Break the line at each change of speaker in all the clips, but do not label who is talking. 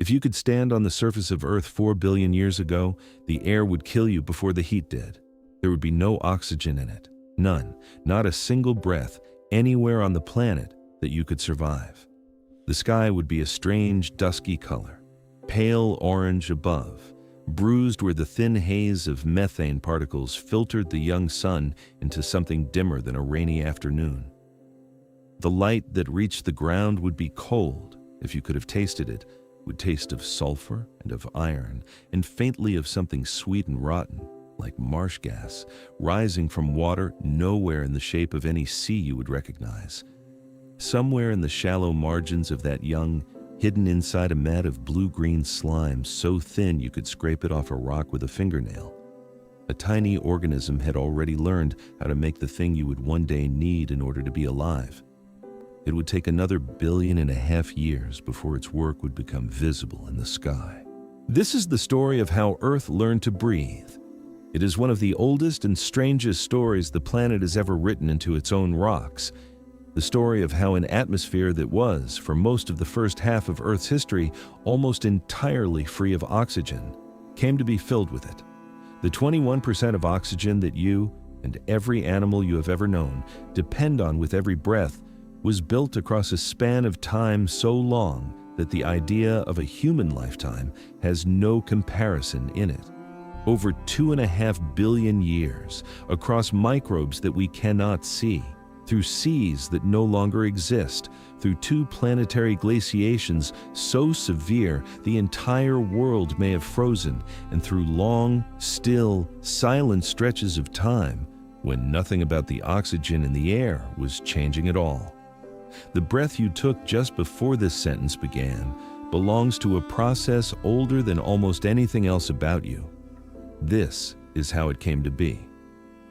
If you could stand on the surface of Earth 4 billion years ago, the air would kill you before the heat did. There would be no oxygen in it. None. Not a single breath anywhere on the planet that you could survive. The sky would be a strange, dusky color, pale orange above, bruised where the thin haze of methane particles filtered the young sun into something dimmer than a rainy afternoon. The light that reached the ground would be cold, if you could have tasted it, would taste of sulfur and of iron, and faintly of something sweet and rotten, like marsh gas, rising from water nowhere in the shape of any sea you would recognize. Somewhere in the shallow margins of that young, hidden inside a mat of blue-green slime so thin you could scrape it off a rock with a fingernail, a tiny organism had already learned how to make the thing you would one day need in order to be alive. It would take another 1.5 billion years before its work would become visible in the sky. This is the story of how Earth learned to breathe. It is one of the oldest and strangest stories the planet has ever written into its own rocks. The story of how an atmosphere that was, for most of the first half of Earth's history, almost entirely free of oxygen, came to be filled with it. The 21% of oxygen that you and every animal you have ever known depend on with every breath was built across a span of time so long that the idea of a human lifetime has no comparison in it. Over 2.5 billion years, across microbes that we cannot see, through seas that no longer exist, through 2 planetary glaciations so severe the entire world may have frozen, and through long, still, silent stretches of time when nothing about the oxygen in the air was changing at all. The breath you took just before this sentence began belongs to a process older than almost anything else about you. This is how it came to be.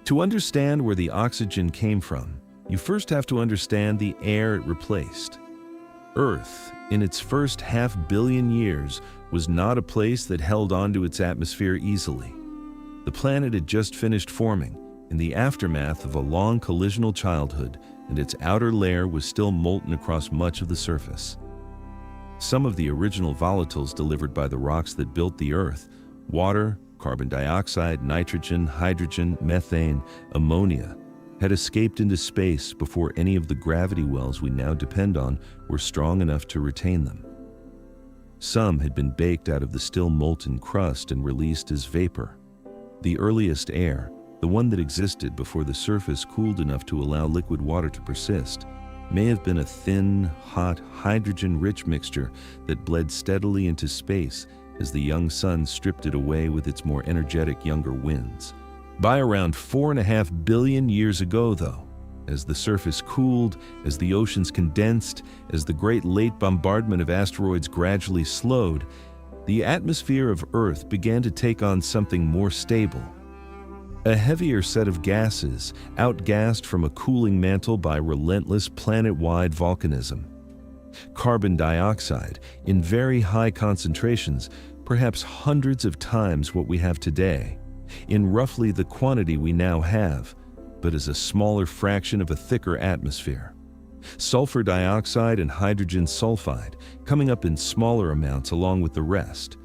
To understand where the oxygen came from, you first have to understand the air it replaced. Earth, in its first 500 million years, was not a place that held onto its atmosphere easily. The planet had just finished forming, in the aftermath of a long collisional childhood, and its outer layer was still molten across much of the surface. Some of the original volatiles delivered by the rocks that built the Earth, water, carbon dioxide, nitrogen, hydrogen, methane, ammonia, had escaped into space before any of the gravity wells we now depend on were strong enough to retain them. Some had been baked out of the still molten crust and released as vapor. The earliest air, the one that existed before the surface cooled enough to allow liquid water to persist, may have been a thin, hot, hydrogen-rich mixture that bled steadily into space as the young sun stripped it away with its more energetic younger winds. By around 4.5 billion years ago, though, as the surface cooled, as the oceans condensed, as the great late bombardment of asteroids gradually slowed, the atmosphere of Earth began to take on something more stable. A heavier set of gases, outgassed from a cooling mantle by relentless planet-wide volcanism. Carbon dioxide, in very high concentrations, perhaps hundreds of times what we have today, in roughly the quantity we now have, but as a smaller fraction of a thicker atmosphere. Sulfur dioxide and hydrogen sulfide coming up in smaller amounts along with the rest,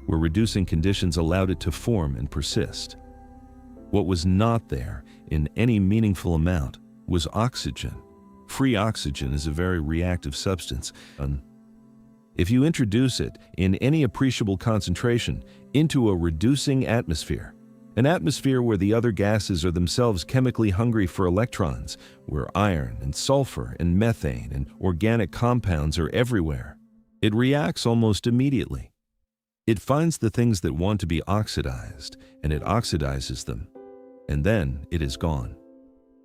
where reducing conditions allowed it to form and persist. What was not there in any meaningful amount was oxygen. Free oxygen is a very reactive substance. If you introduce it in any appreciable concentration into a reducing atmosphere, an atmosphere where the other gases are themselves chemically hungry for electrons, where iron and sulfur and methane and organic compounds are everywhere, it reacts almost immediately. It finds the things that want to be oxidized, and it oxidizes them, and then it is gone.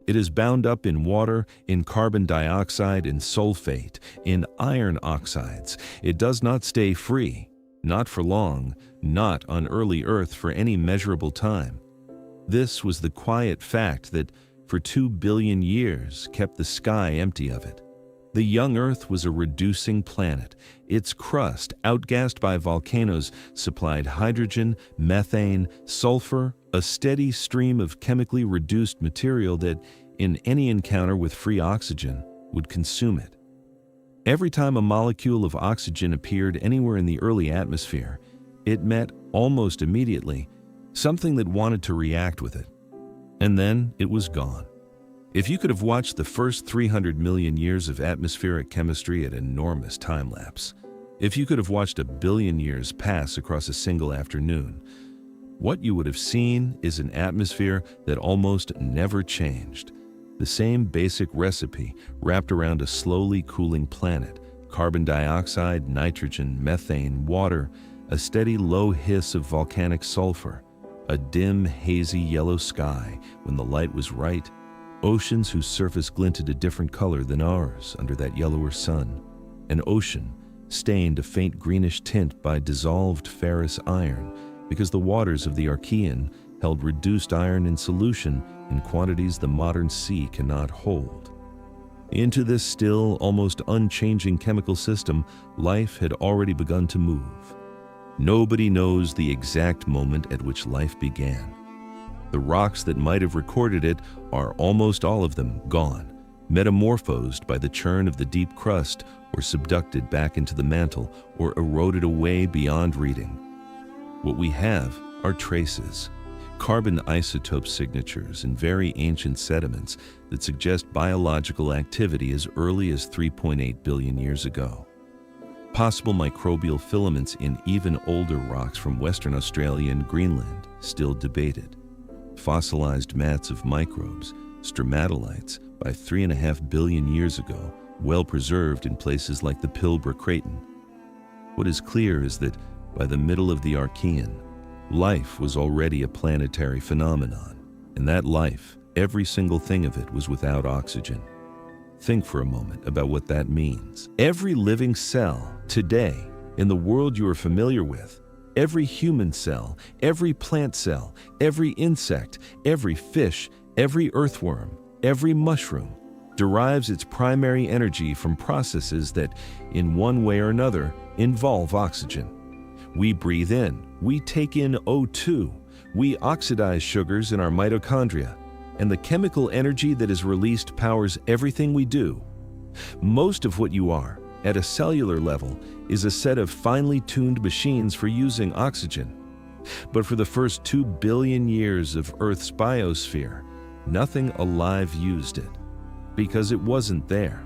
It is bound up in water, in carbon dioxide, in sulfate, in iron oxides. It does not stay free, not for long, not on early Earth for any measurable time. This was the quiet fact that, for 2 billion years, kept the sky empty of it. The young Earth was a reducing planet. Its crust, outgassed by volcanoes, supplied hydrogen, methane, sulfur, a steady stream of chemically reduced material that, in any encounter with free oxygen, would consume it. Every time a molecule of oxygen appeared anywhere in the early atmosphere, it met, almost immediately, something that wanted to react with it. And then it was gone. If you could have watched the first 300 million years of atmospheric chemistry at enormous time lapse, if you could have watched 1 billion years pass across a single afternoon, what you would have seen is an atmosphere that almost never changed. The same basic recipe wrapped around a slowly cooling planet: carbon dioxide, nitrogen, methane, water, a steady low hiss of volcanic sulfur, a dim, hazy yellow sky when the light was right, oceans whose surface glinted a different color than ours under that yellower sun, an ocean stained a faint greenish tint by dissolved ferrous iron because the waters of the Archean held reduced iron in solution in quantities the modern sea cannot hold. Into this still, almost unchanging chemical system, life had already begun to move. Nobody knows the exact moment at which life began. The rocks that might have recorded it are almost all of them gone, metamorphosed by the churn of the deep crust, or subducted back into the mantle, or eroded away beyond reading. What we have are traces, carbon isotope signatures in very ancient sediments that suggest biological activity as early as 3.8 billion years ago. Possible microbial filaments in even older rocks from Western Australia and Greenland, still debated. Fossilized mats of microbes, stromatolites, by 3.5 billion years ago, well preserved in places like the Pilbara Craton. What is clear is that by the middle of the Archean, life was already a planetary phenomenon, and that life, every single thing of it, was without oxygen. Think for a moment about what that means. Every living cell today in the world you are familiar with, every human cell, every plant cell, every insect, every fish, every earthworm, every mushroom, derives its primary energy from processes that, in one way or another, involve oxygen. We breathe in, we take in O2, we oxidize sugars in our mitochondria, and the chemical energy that is released powers everything we do. Most of what you are, at a cellular level, is a set of finely tuned machines for using oxygen. But for the first 2 billion years of Earth's biosphere, nothing alive used it, because it wasn't there.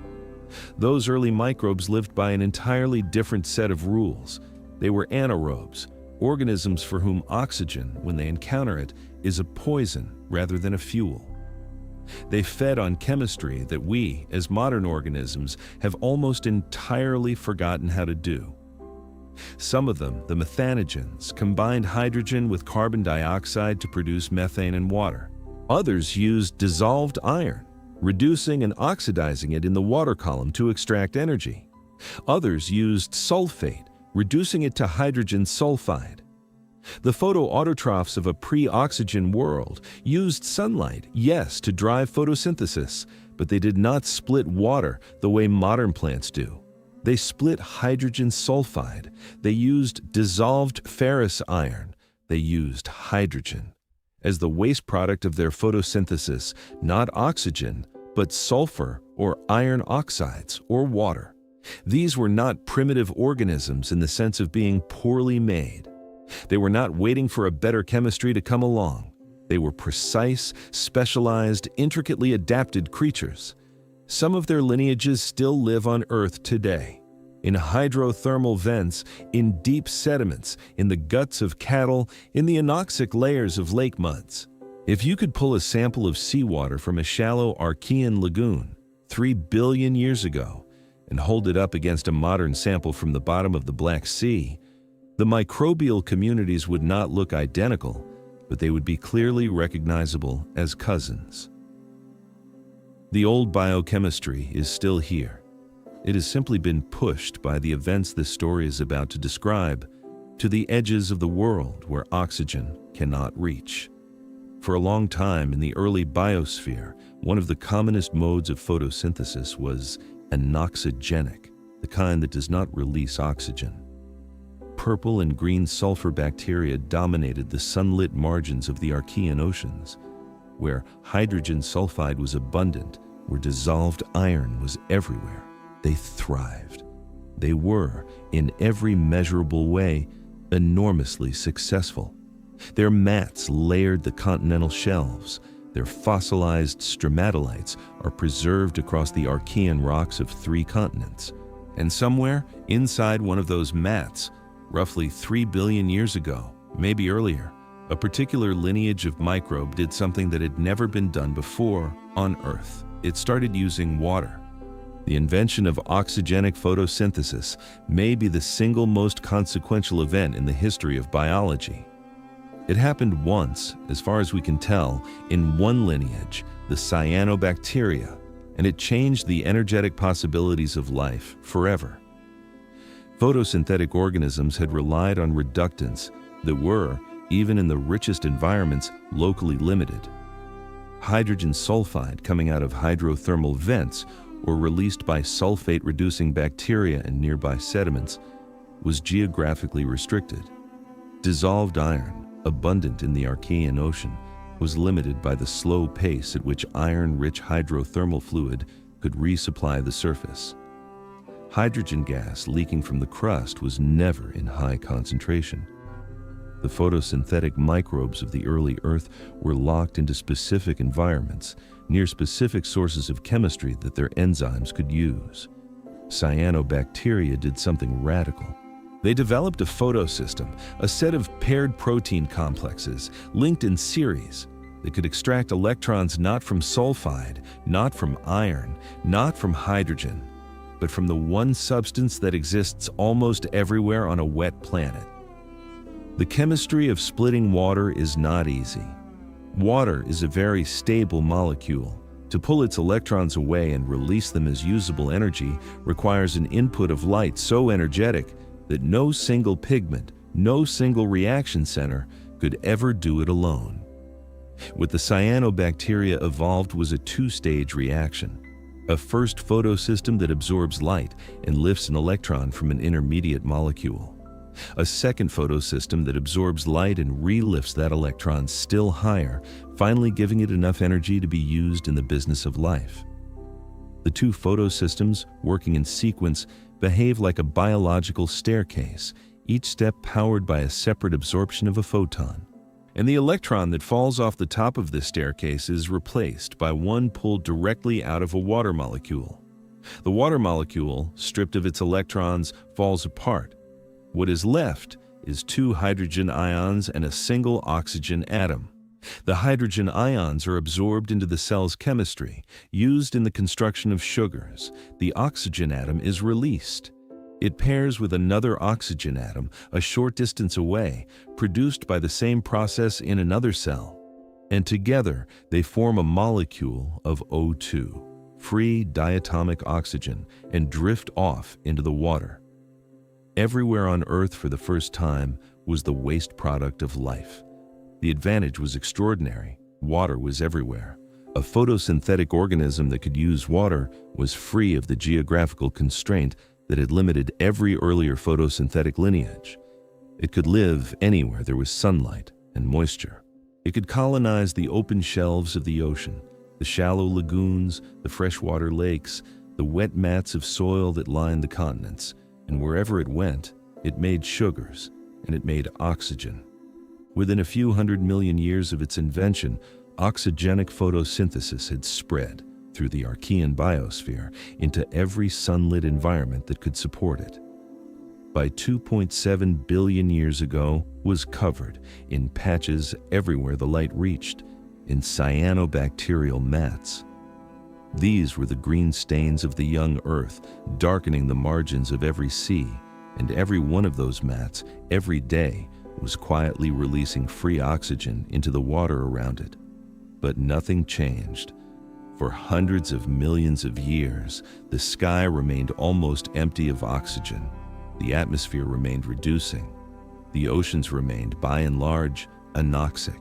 Those early microbes lived by an entirely different set of rules. They were anaerobes, organisms for whom oxygen, when they encounter it, is a poison rather than a fuel. They fed on chemistry that we, as modern organisms, have almost entirely forgotten how to do. Some of them, the methanogens, combined hydrogen with carbon dioxide to produce methane and water. Others used dissolved iron, reducing and oxidizing it in the water column to extract energy. Others used sulfate, reducing it to hydrogen sulfide. The photoautotrophs of a pre-oxygen world used sunlight, yes, to drive photosynthesis, but they did not split water the way modern plants do. They split hydrogen sulfide. They used dissolved ferrous iron. They used hydrogen as the waste product of their photosynthesis, not oxygen, but sulfur or iron oxides or water. These were not primitive organisms in the sense of being poorly made. They were not waiting for a better chemistry to come along. They were precise, specialized, intricately adapted creatures. Some of their lineages still live on Earth today, in hydrothermal vents, in deep sediments, in the guts of cattle, in the anoxic layers of lake muds. If you could pull a sample of seawater from a shallow Archean lagoon 3 billion years ago and hold it up against a modern sample from the bottom of the Black Sea, the microbial communities would not look identical, but they would be clearly recognizable as cousins. The old biochemistry is still here. It has simply been pushed by the events this story is about to describe to the edges of the world where oxygen cannot reach. For a long time in the early biosphere, one of the commonest modes of photosynthesis was anoxygenic, the kind that does not release oxygen. Purple and green sulfur bacteria dominated the sunlit margins of the Archean oceans, where hydrogen sulfide was abundant, where dissolved iron was everywhere. they thrived. They were, in every measurable way, enormously successful. Their mats layered the continental shelves. Their fossilized stromatolites are preserved across the Archean rocks of 3 continents. And somewhere inside one of those mats, roughly 3 billion years ago, maybe earlier, a particular lineage of microbe did something that had never been done before on Earth. It started using water. The invention of oxygenic photosynthesis may be the single most consequential event in the history of biology. It happened once, as far as we can tell, in one lineage, the Cyanobacteria, and it changed the energetic possibilities of life forever. Photosynthetic organisms had relied on reductants that were, even in the richest environments, locally limited. Hydrogen sulfide coming out of hydrothermal vents or released by sulfate-reducing bacteria in nearby sediments was geographically restricted. Dissolved iron, abundant in the Archean Ocean, was limited by the slow pace at which iron-rich hydrothermal fluid could resupply the surface. Hydrogen gas leaking from the crust was never in high concentration. The photosynthetic microbes of the early Earth were locked into specific environments, near specific sources of chemistry that their enzymes could use. Cyanobacteria did something radical. They developed a photosystem, a set of paired protein complexes linked in series that could extract electrons not from sulfide, not from iron, not from hydrogen, but from the one substance that exists almost everywhere on a wet planet. The chemistry of splitting water is not easy. Water is a very stable molecule. To pull its electrons away and release them as usable energy requires an input of light so energetic that no single pigment, no single reaction center could ever do it alone. What the cyanobacteria evolved was a 2-stage reaction. A first photosystem that absorbs light and lifts an electron from an intermediate molecule. A second photosystem that absorbs light and relifts that electron still higher, finally giving it enough energy to be used in the business of life. The 2 photosystems, working in sequence, behave like a biological staircase, each step powered by a separate absorption of a photon. And the electron that falls off the top of this staircase is replaced by one pulled directly out of a water molecule. The water molecule, stripped of its electrons, falls apart. What is left is 2 hydrogen ions and a single oxygen atom. The hydrogen ions are absorbed into the cell's chemistry, used in the construction of sugars. The oxygen atom is released. It pairs with another oxygen atom a short distance away, produced by the same process in another cell. And together they form a molecule of O2, free diatomic oxygen, and drift off into the water. Everywhere on Earth for the first time was the waste product of life. The advantage was extraordinary. Water was everywhere. A photosynthetic organism that could use water was free of the geographical constraint that had limited every earlier photosynthetic lineage. It could live anywhere there was sunlight and moisture. It could colonize the open shelves of the ocean, the shallow lagoons, the freshwater lakes, the wet mats of soil that lined the continents, and wherever it went, it made sugars, and it made oxygen. Within a few 100 million years of its invention, oxygenic photosynthesis had spread through the Archean biosphere into every sunlit environment that could support it. By 2.7 billion years ago, was covered in patches everywhere the light reached, in cyanobacterial mats. These were the green stains of the young Earth, darkening the margins of every sea, and every one of those mats, every day, was quietly releasing free oxygen into the water around it. But nothing changed. For hundreds of millions of years, the sky remained almost empty of oxygen. The atmosphere remained reducing. The oceans remained, by and large, anoxic.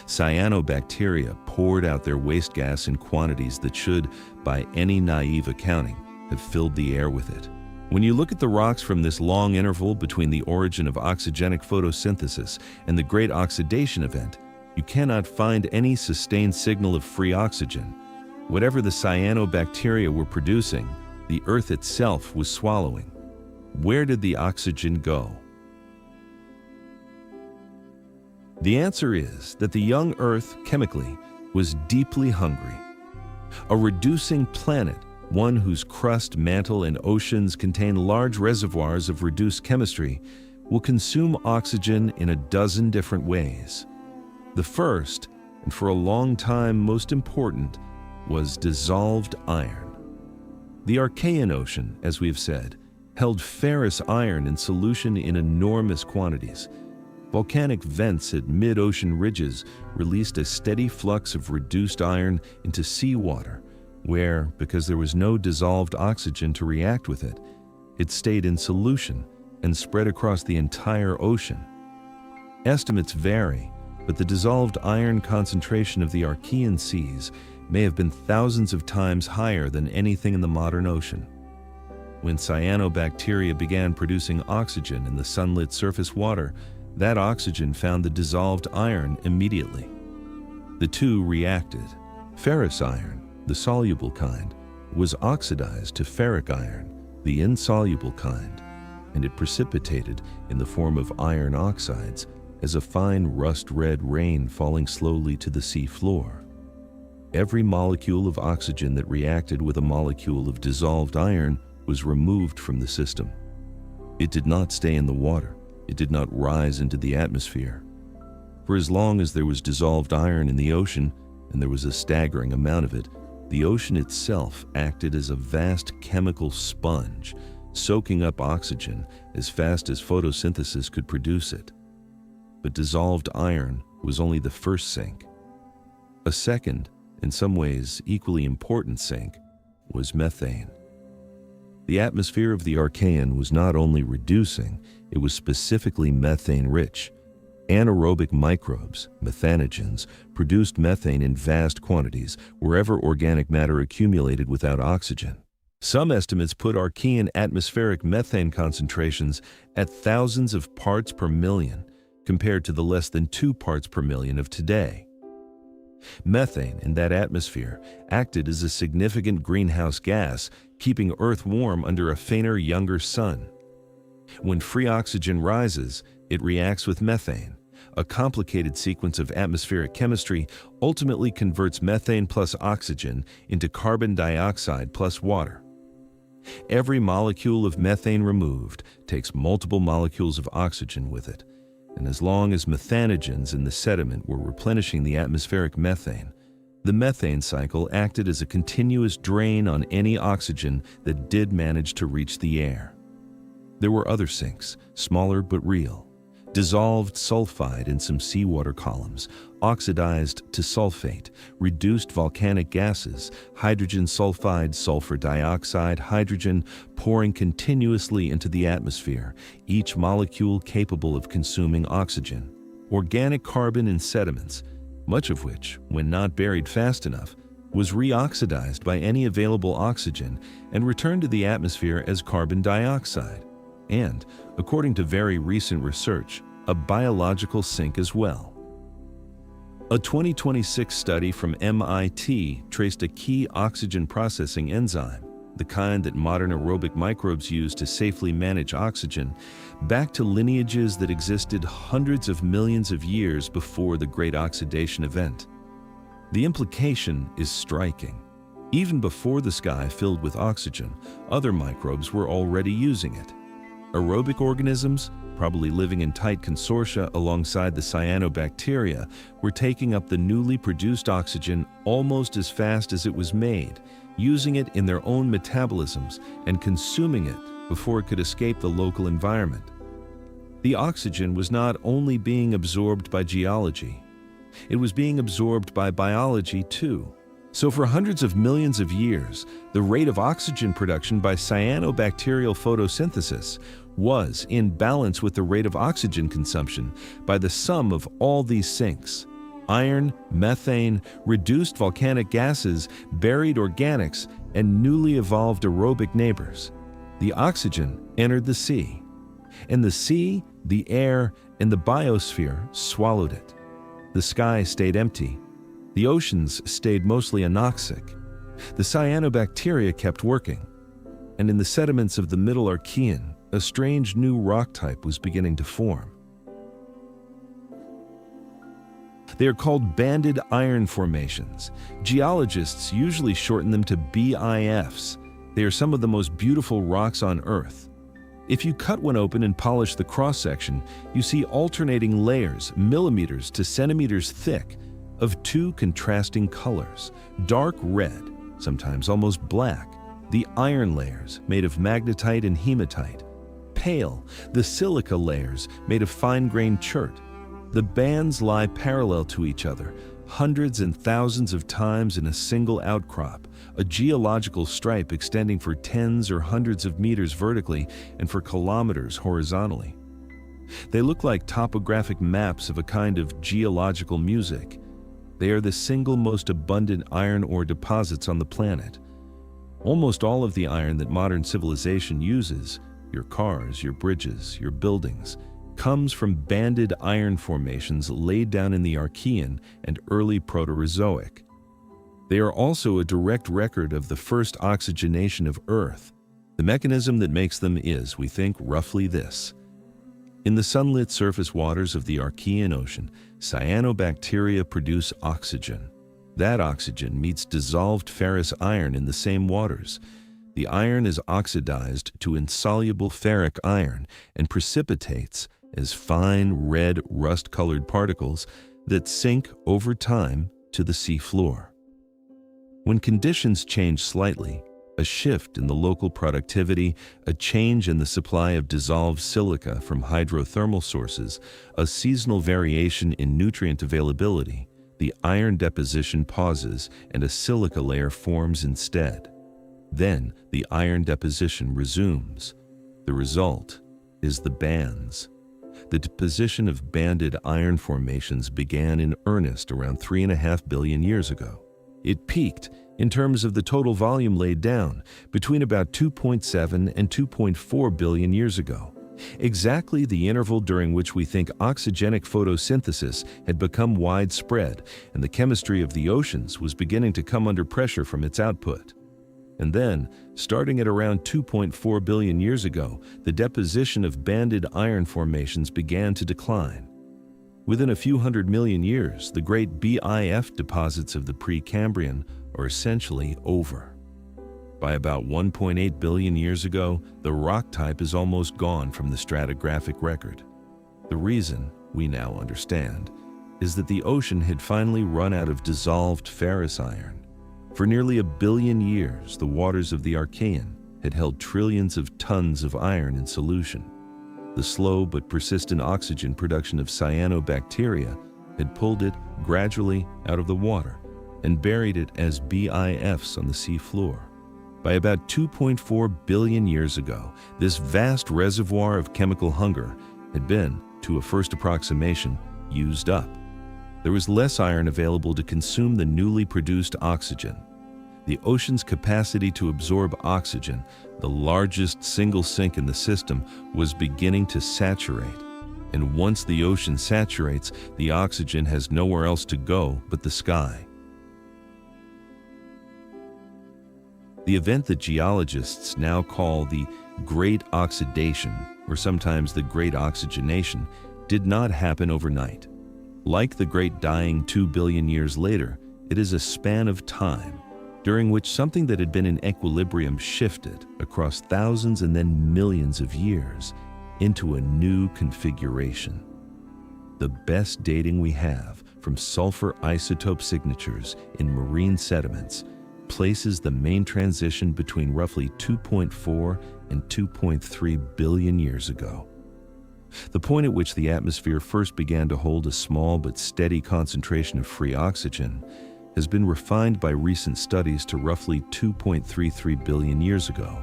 Cyanobacteria poured out their waste gas in quantities that should, by any naive accounting, have filled the air with it. When you look at the rocks from this long interval between the origin of oxygenic photosynthesis and the Great Oxidation Event, you cannot find any sustained signal of free oxygen. Whatever the cyanobacteria were producing, the Earth itself was swallowing. Where did the oxygen go? The answer is that the young Earth, chemically, was deeply hungry. A reducing planet, one whose crust, mantle, and oceans contain large reservoirs of reduced chemistry, will consume oxygen in a dozen different ways. The first, and for a long time most important, was dissolved iron. The Archean Ocean, as we have said, held ferrous iron in solution in enormous quantities. Volcanic vents at mid-ocean ridges released a steady flux of reduced iron into seawater, where, because there was no dissolved oxygen to react with it, it stayed in solution and spread across the entire ocean. Estimates vary, but the dissolved iron concentration of the Archean seas may have been thousands of times higher than anything in the modern ocean. When cyanobacteria began producing oxygen in the sunlit surface water, that oxygen found the dissolved iron immediately. The two reacted. Ferrous iron, the soluble kind, was oxidized to ferric iron, the insoluble kind, and it precipitated in the form of iron oxides as a fine rust-red rain falling slowly to the sea floor. Every molecule of oxygen that reacted with a molecule of dissolved iron was removed from the system. It did not stay in the water. It did not rise into the atmosphere. For as long as there was dissolved iron in the ocean, and there was a staggering amount of it, the ocean itself acted as a vast chemical sponge, soaking up oxygen as fast as photosynthesis could produce it. But dissolved iron was only the first sink. A second, in some ways equally important sink, was methane. The atmosphere of the Archean was not only reducing, it was specifically methane-rich. Anaerobic microbes, methanogens, produced methane in vast quantities wherever organic matter accumulated without oxygen. Some estimates put Archean atmospheric methane concentrations at thousands of parts per million, compared to the less than 2 parts per million of today. Methane in that atmosphere acted as a significant greenhouse gas, keeping Earth warm under a fainter, younger sun. When free oxygen rises, it reacts with methane. A complicated sequence of atmospheric chemistry ultimately converts methane plus oxygen into carbon dioxide plus water. Every molecule of methane removed takes multiple molecules of oxygen with it, and as long as methanogens in the sediment were replenishing the atmospheric methane, the methane cycle acted as a continuous drain on any oxygen that did manage to reach the air. There were other sinks, smaller but real. Dissolved sulfide in some seawater columns, oxidized to sulfate, reduced volcanic gases, hydrogen sulfide, sulfur dioxide, hydrogen pouring continuously into the atmosphere, each molecule capable of consuming oxygen. Organic carbon in sediments, much of which, when not buried fast enough, was reoxidized by any available oxygen and returned to the atmosphere as carbon dioxide. And, according to very recent research, a biological sink as well. A 2026 study from MIT traced a key oxygen processing enzyme, the kind that modern aerobic microbes use to safely manage oxygen, back to lineages that existed hundreds of millions of years before the Great Oxidation Event. The implication is striking. Even before the sky filled with oxygen, other microbes were already using it. Aerobic organisms, probably living in tight consortia alongside the cyanobacteria, were taking up the newly produced oxygen almost as fast as it was made, using it in their own metabolisms and consuming it before it could escape the local environment. The oxygen was not only being absorbed by geology, it was being absorbed by biology too. So for hundreds of millions of years, the rate of oxygen production by cyanobacterial photosynthesis was in balance with the rate of oxygen consumption by the sum of all these sinks: iron, methane, reduced volcanic gases, buried organics, and newly evolved aerobic neighbors. The oxygen entered the sea, and the sea, the air, and the biosphere swallowed it. The sky stayed empty. The oceans stayed mostly anoxic. The cyanobacteria kept working. and in the sediments of the Middle Archean, a strange new rock type was beginning to form. They are called banded iron formations. Geologists usually shorten them to BIFs. They are some of the most beautiful rocks on Earth. If you cut one open and polish the cross-section, you see alternating layers, millimeters to centimeters thick, of two contrasting colors: dark red, sometimes almost black, the iron layers made of magnetite and hematite; pale, the silica layers made of fine-grained chert. The bands lie parallel to each other, hundreds and thousands of times in a single outcrop, a geological stripe extending for tens or hundreds of meters vertically and for kilometers horizontally. They look like topographic maps of a kind of geological music. They are the single most abundant iron ore deposits on the planet. Almost all of the iron that modern civilization uses, your cars, your bridges, your buildings, comes from banded iron formations laid down in the Archean and early Proterozoic. They are also a direct record of the first oxygenation of Earth. The mechanism that makes them is, we think, roughly this. In the sunlit surface waters of the Archean Ocean, cyanobacteria produce oxygen. That oxygen meets dissolved ferrous iron in the same waters. The iron is oxidized to insoluble ferric iron and precipitates as fine red rust-colored particles that sink over time to the sea floor. When conditions change slightly, a shift in the local productivity, a change in the supply of dissolved silica from hydrothermal sources, a seasonal variation in nutrient availability, the iron deposition pauses and a silica layer forms instead. Then the iron deposition resumes. The result is the bands. The deposition of banded iron formations began in earnest around 3.5 billion years ago. It peaked, in terms of the total volume laid down, between about 2.7 and 2.4 billion years ago, exactly the interval during which we think oxygenic photosynthesis had become widespread and the chemistry of the oceans was beginning to come under pressure from its output. And then, starting at around 2.4 billion years ago, the deposition of banded iron formations began to decline. Within a few hundred million years, the great BIF deposits of the Precambrian are essentially over. By about 1.8 billion years ago, the rock type is almost gone from the stratigraphic record. The reason, we now understand, is that the ocean had finally run out of dissolved ferrous iron. For nearly 1 billion years, the waters of the Archean had held trillions of tons of iron in solution. The slow but persistent oxygen production of cyanobacteria had pulled it gradually out of the water and buried it as BIFs on the sea floor. By about 2.4 billion years ago, this vast reservoir of chemical hunger had been, to a first approximation, used up. There was less iron available to consume the newly produced oxygen. The ocean's capacity to absorb oxygen, the largest single sink in the system, was beginning to saturate. And once the ocean saturates, the oxygen has nowhere else to go but the sky. The event that geologists now call the Great Oxidation, or sometimes the Great Oxygenation, did not happen overnight. Like the Great Dying 2 billion years later, it is a span of time during which something that had been in equilibrium shifted across thousands and then millions of years into a new configuration. The best dating we have from sulfur isotope signatures in marine sediments places the main transition between roughly 2.4 and 2.3 billion years ago. The point at which the atmosphere first began to hold a small but steady concentration of free oxygen has been refined by recent studies to roughly 2.33 billion years ago.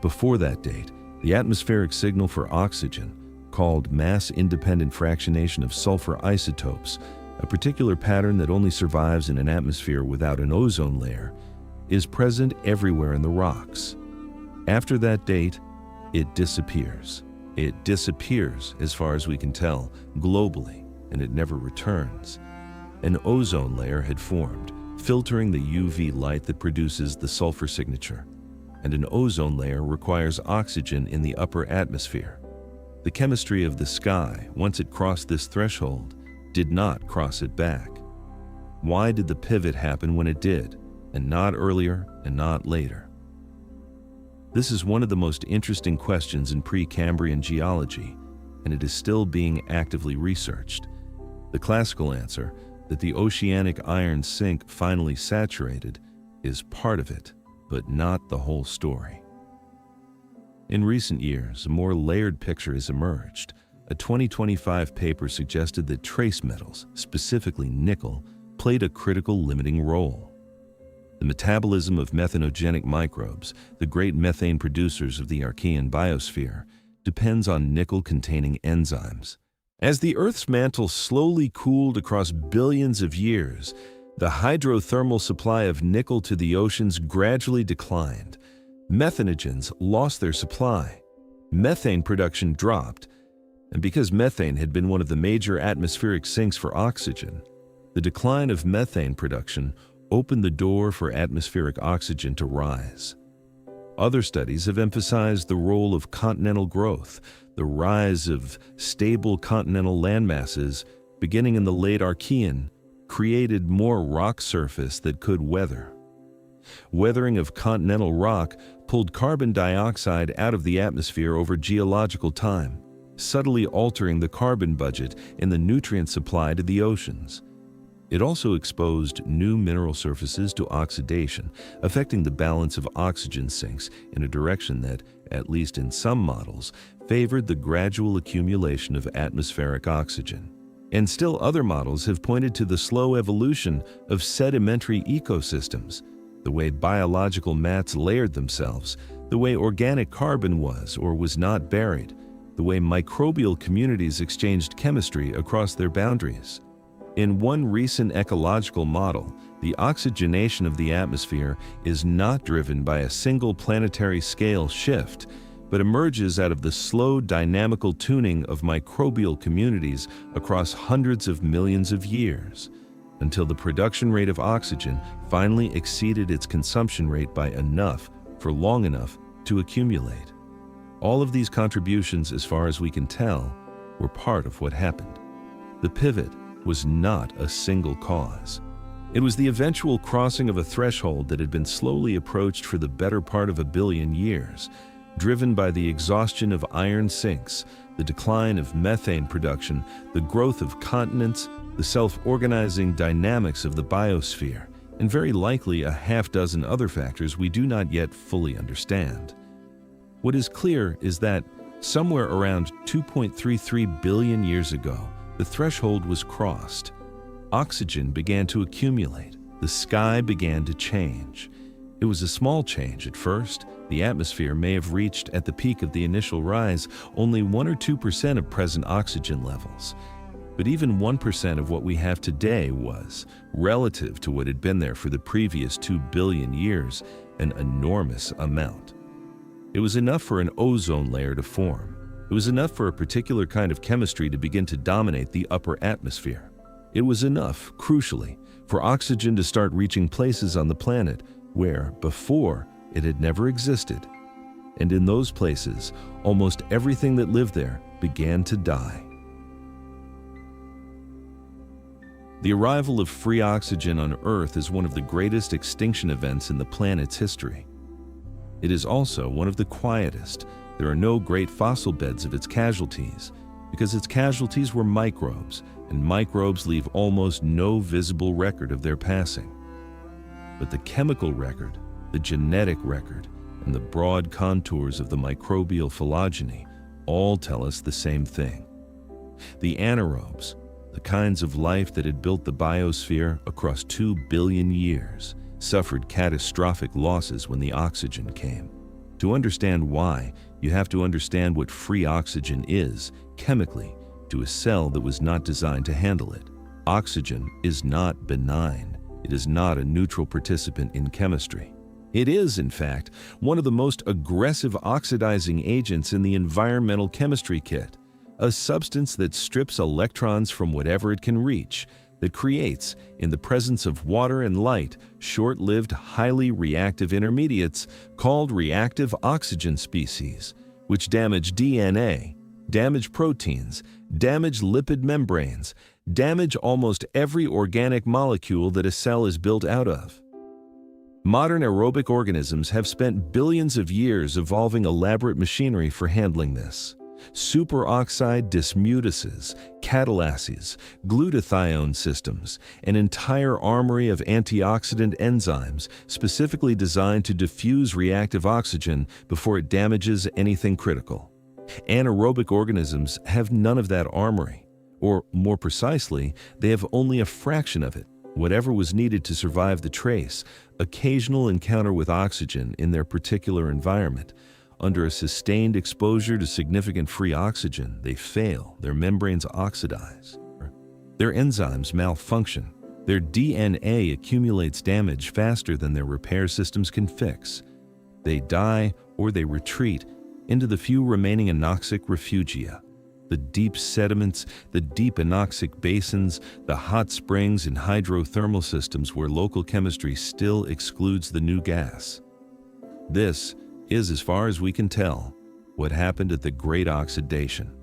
Before that date, the atmospheric signal for oxygen, called mass-independent fractionation of sulfur isotopes, a particular pattern that only survives in an atmosphere without an ozone layer, is present everywhere in the rocks. After that date, it disappears. It disappears, as far as we can tell, globally, and it never returns. An ozone layer had formed, filtering the UV light that produces the sulfur signature. and an ozone layer requires oxygen in the upper atmosphere. The chemistry of the sky, once it crossed this threshold, did not cross it back. Why did the pivot happen when it did, and not earlier and not later? This is one of the most interesting questions in pre-Cambrian geology, and it is still being actively researched. The classical answer, that the oceanic iron sink finally saturated, is part of it, but not the whole story. In recent years, a more layered picture has emerged. A 2025 paper suggested that trace metals, specifically nickel, played a critical limiting role. The metabolism of methanogenic microbes, the great methane producers of the Archean biosphere, depends on nickel-containing enzymes. As the Earth's mantle slowly cooled across billions of years, the hydrothermal supply of nickel to the oceans gradually declined. Methanogens lost their supply. Methane production dropped, and because methane had been one of the major atmospheric sinks for oxygen, the decline of methane production opened the door for atmospheric oxygen to rise. Other studies have emphasized the role of continental growth. The rise of stable continental landmasses, beginning in the late Archean, created more rock surface that could weather. Weathering of continental rock pulled carbon dioxide out of the atmosphere over geological time, subtly altering the carbon budget and the nutrient supply to the oceans. It also exposed new mineral surfaces to oxidation, affecting the balance of oxygen sinks in a direction that, at least in some models, favored the gradual accumulation of atmospheric oxygen. And still other models have pointed to the slow evolution of sedimentary ecosystems, the way biological mats layered themselves, the way organic carbon was or was not buried, the way microbial communities exchanged chemistry across their boundaries. In one recent ecological model, the oxygenation of the atmosphere is not driven by a single planetary scale shift, but emerges out of the slow dynamical tuning of microbial communities across hundreds of millions of years, until the production rate of oxygen finally exceeded its consumption rate by enough for long enough to accumulate. All of these contributions, as far as we can tell, were part of what happened. The pivot was not a single cause. It was the eventual crossing of a threshold that had been slowly approached for the better part of 1 billion years, driven by the exhaustion of iron sinks, the decline of methane production, the growth of continents, the self-organizing dynamics of the biosphere, and very likely a half-dozen other factors we do not yet fully understand. What is clear is that somewhere around 2.33 billion years ago, the threshold was crossed. Oxygen began to accumulate. The sky began to change. It was a small change at first. The atmosphere may have reached, at the peak of the initial rise, only 1 or 2% of present oxygen levels. But even 1% of what we have today was, relative to what had been there for the previous 2 billion years, an enormous amount. It was enough for an ozone layer to form. It was enough for a particular kind of chemistry to begin to dominate the upper atmosphere. It was enough, crucially, for oxygen to start reaching places on the planet where, before, it had never existed. And in those places, almost everything that lived there began to die. The arrival of free oxygen on Earth is one of the greatest extinction events in the planet's history. It is also one of the quietest. There are no great fossil beds of its casualties, because its casualties were microbes, and microbes leave almost no visible record of their passing. But the chemical record, the genetic record, and the broad contours of the microbial phylogeny all tell us the same thing. The anaerobes, the kinds of life that had built the biosphere across 2 billion years, suffered catastrophic losses when the oxygen came. To understand why, you have to understand what free oxygen is, chemically, to a cell that was not designed to handle it. Oxygen is not benign. It is not a neutral participant in chemistry. It is, in fact, one of the most aggressive oxidizing agents in the environmental chemistry kit, a substance that strips electrons from whatever it can reach, that creates, in the presence of water and light, short-lived, highly reactive intermediates called reactive oxygen species, which damage DNA, damage proteins, damage lipid membranes, damage almost every organic molecule that a cell is built out of. Modern aerobic organisms have spent billions of years evolving elaborate machinery for handling this. Superoxide dismutases, catalases, glutathione systems, an entire armory of antioxidant enzymes specifically designed to diffuse reactive oxygen before it damages anything critical. Anaerobic organisms have none of that armory, or more precisely, they have only a fraction of it, whatever was needed to survive the trace, occasional encounter with oxygen in their particular environment. Under a sustained exposure to significant free oxygen, they fail, their membranes oxidize, their enzymes malfunction, their DNA accumulates damage faster than their repair systems can fix. They die or they retreat into the few remaining anoxic refugia, the deep sediments, the deep anoxic basins, the hot springs and hydrothermal systems where local chemistry still excludes the new gas. This is, as far as we can tell, what happened at the Great Oxidation.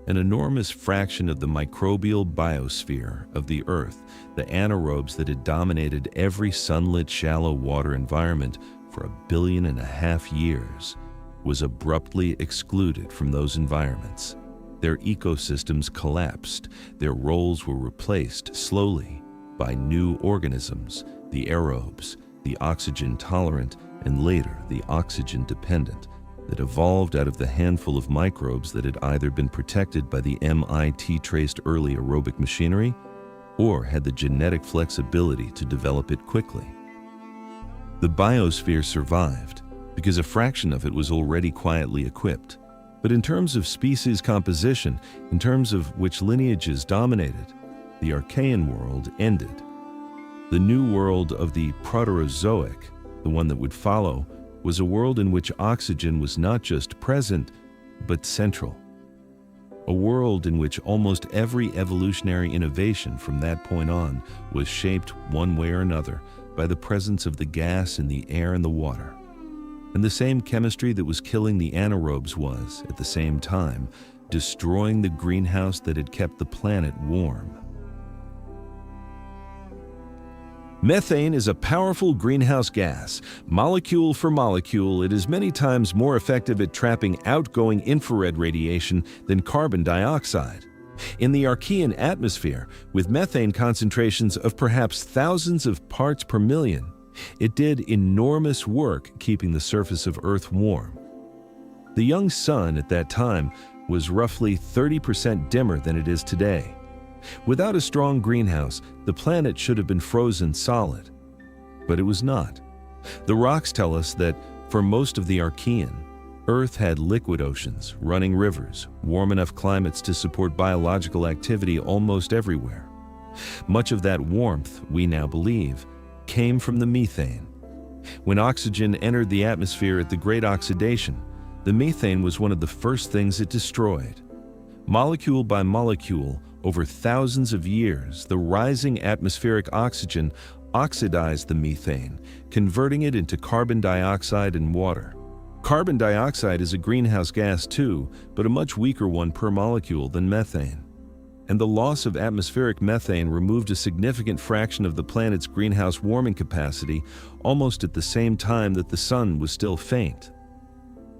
An enormous fraction of the microbial biosphere of the Earth, the anaerobes that had dominated every sunlit shallow water environment for 1.5 billion years, was abruptly excluded from those environments. Their ecosystems collapsed, their roles were replaced slowly by new organisms, the aerobes, the oxygen-tolerant, and later the oxygen-dependent, that evolved out of the handful of microbes that had either been protected by the MIT-traced early aerobic machinery or had the genetic flexibility to develop it quickly. The biosphere survived because a fraction of it was already quietly equipped. But in terms of species composition, in terms of which lineages dominated, the Archean world ended. The new world of the Proterozoic, the one that would follow, was a world in which oxygen was not just present, but central. A world in which almost every evolutionary innovation from that point on was shaped one way or another by the presence of the gas in the air and the water. And the same chemistry that was killing the anaerobes was, at the same time, destroying the greenhouse that had kept the planet warm. Methane is a powerful greenhouse gas. Molecule for molecule, it is many times more effective at trapping outgoing infrared radiation than carbon dioxide. In the Archean atmosphere, with methane concentrations of perhaps thousands of parts per million, it did enormous work keeping the surface of Earth warm. The young sun at that time was roughly 30% dimmer than it is today. Without a strong greenhouse, the planet should have been frozen solid. But it was not. The rocks tell us that, for most of the Archean, Earth had liquid oceans, running rivers, warm enough climates to support biological activity almost everywhere. Much of that warmth, we now believe, came from the methane. When oxygen entered the atmosphere at the Great Oxidation, the methane was one of the first things it destroyed. Molecule by molecule, over thousands of years, the rising atmospheric oxygen oxidized the methane, converting it into carbon dioxide and water. Carbon dioxide is a greenhouse gas too, but a much weaker one per molecule than methane. And the loss of atmospheric methane removed a significant fraction of the planet's greenhouse warming capacity almost at the same time that the sun was still faint.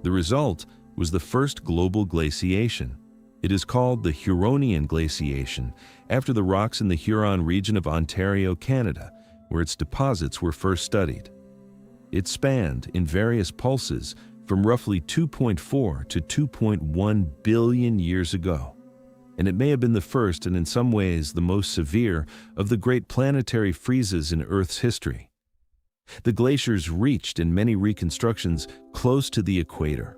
The result was the first global glaciation. It is called the Huronian glaciation, after the rocks in the Huron region of Ontario, Canada, where its deposits were first studied. It spanned, in various pulses, from roughly 2.4 to 2.1 billion years ago. And it may have been the first and in some ways the most severe of the great planetary freezes in Earth's history. The glaciers reached, in many reconstructions, close to the equator.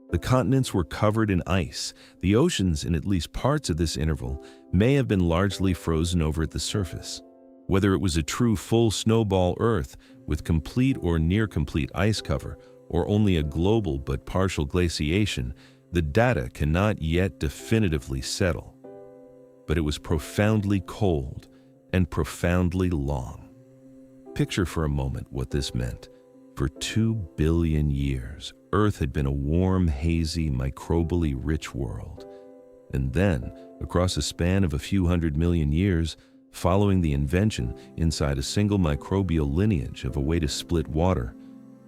The continents were covered in ice. The oceans, in at least parts of this interval, may have been largely frozen over at the surface. Whether it was a true full snowball Earth with complete or near-complete ice cover, or only a global but partial glaciation, the data cannot yet definitively settle. but it was profoundly cold and profoundly long. Picture for a moment what this meant. For 2 billion years, Earth had been a warm, hazy, microbially rich world. And then, across a span of a few 100 million years, following the invention inside a single microbial lineage of a way to split water,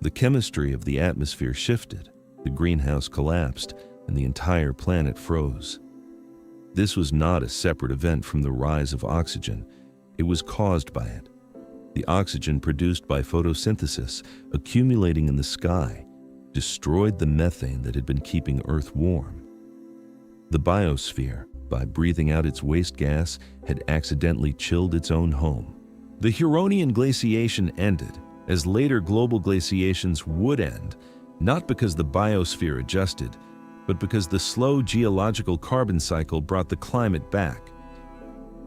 the chemistry of the atmosphere shifted, the greenhouse collapsed, and the entire planet froze. This was not a separate event from the rise of oxygen. It was caused by it. The oxygen produced by photosynthesis, accumulating in the sky, destroyed the methane that had been keeping Earth warm. The biosphere, by breathing out its waste gas, had accidentally chilled its own home. The Huronian glaciation ended, as later global glaciations would end, not because the biosphere adjusted, but because the slow geological carbon cycle brought the climate back.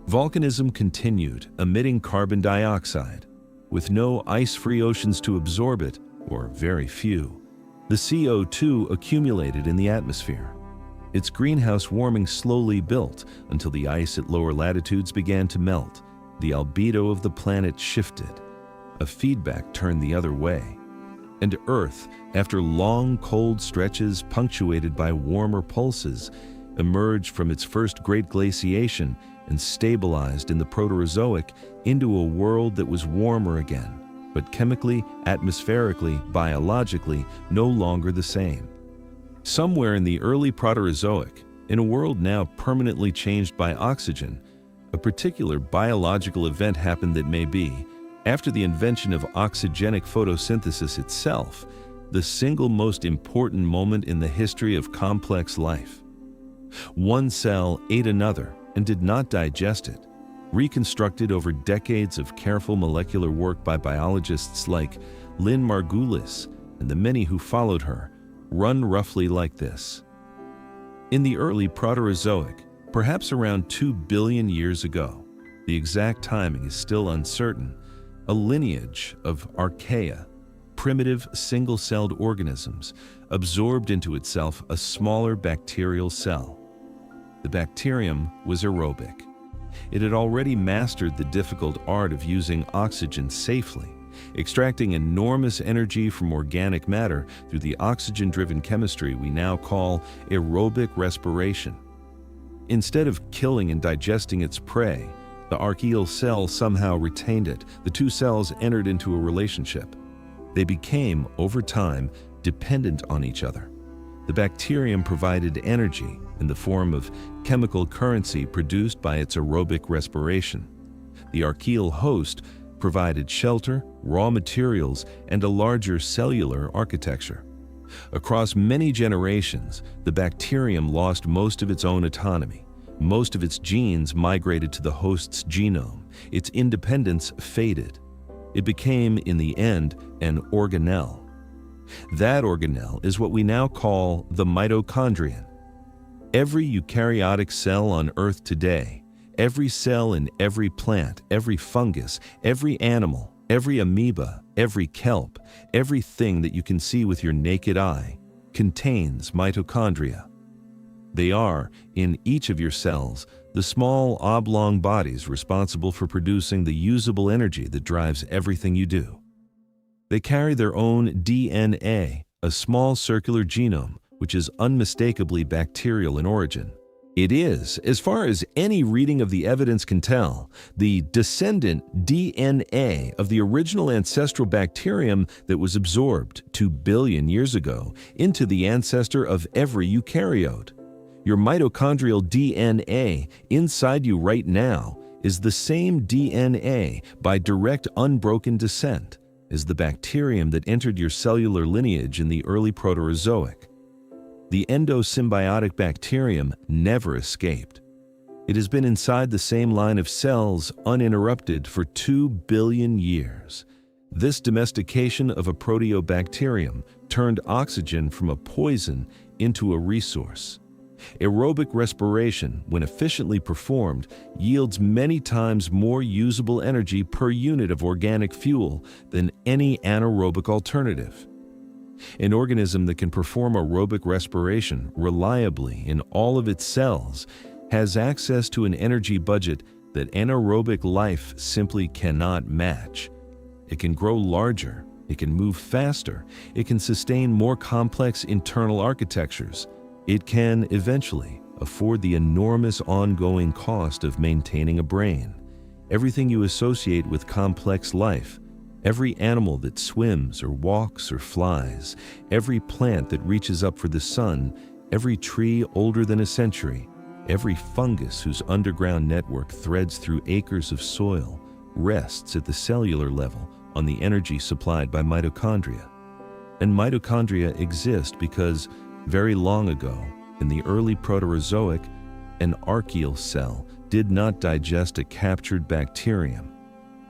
Volcanism continued, emitting carbon dioxide. With no ice-free oceans to absorb it, or very few, the CO2 accumulated in the atmosphere. Its greenhouse warming slowly built until the ice at lower latitudes began to melt. The albedo of the planet shifted. A feedback turned the other way. And Earth, after long cold stretches punctuated by warmer pulses, emerged from its first great glaciation and stabilized in the Proterozoic into a world that was warmer again, but chemically, atmospherically, biologically, no longer the same. Somewhere in the early Proterozoic, in a world now permanently changed by oxygen, a particular biological event happened that may be, after the invention of oxygenic photosynthesis itself, the single most important moment in the history of complex life. One cell ate another and did not digest it, reconstructed over decades of careful molecular work by biologists like Lynn Margulis and the many who followed her, run roughly like this. In the early Proterozoic, perhaps around 2 billion years ago, the exact timing is still uncertain, a lineage of archaea, primitive single-celled organisms, absorbed into itself a smaller bacterial cell. The bacterium was aerobic. It had already mastered the difficult art of using oxygen safely, extracting enormous energy from organic matter through the oxygen-driven chemistry we now call aerobic respiration. Instead of killing and digesting its prey, the archaeal cell somehow retained it. The two cells entered into a relationship. They became, over time, dependent on each other. The bacterium provided energy in the form of chemical currency produced by its aerobic respiration. The archaeal host provided shelter, raw materials, and a larger cellular architecture. Across many generations, the bacterium lost most of its own autonomy. Most of its genes migrated to the host's genome. Its independence faded. It became, in the end, an organelle. That organelle is what we now call the mitochondrion. Every eukaryotic cell on Earth today, every cell in every plant, every fungus, every animal, every amoeba, every kelp, everything that you can see with your naked eye, contains mitochondria. They are, in each of your cells, the small oblong bodies responsible for producing the usable energy that drives everything you do. They carry their own DNA, a small circular genome, which is unmistakably bacterial in origin. It is, as far as any reading of the evidence can tell, the descendant DNA of the original ancestral bacterium that was absorbed 2 billion years ago into the ancestor of every eukaryote. Your mitochondrial DNA inside you right now is the same DNA by direct unbroken descent as the bacterium that entered your cellular lineage in the early Proterozoic. The endosymbiotic bacterium never escaped. It has been inside the same line of cells uninterrupted for 2 billion years. This domestication of a proteobacterium turned oxygen from a poison into a resource. Aerobic respiration, when efficiently performed, yields many times more usable energy per unit of organic fuel than any anaerobic alternative. An organism that can perform aerobic respiration reliably in all of its cells has access to an energy budget that anaerobic life simply cannot match. It can grow larger, it can move faster, it can sustain more complex internal architectures. It can, eventually, afford the enormous ongoing cost of maintaining a brain. Everything you associate with complex life, every animal that swims or walks or flies, every plant that reaches up for the sun, every tree older than a century, every fungus whose underground network threads through acres of soil, rests at the cellular level on the energy supplied by mitochondria. And mitochondria exist because, very long ago, in the early Proterozoic, an archaeal cell did not digest a captured bacterium.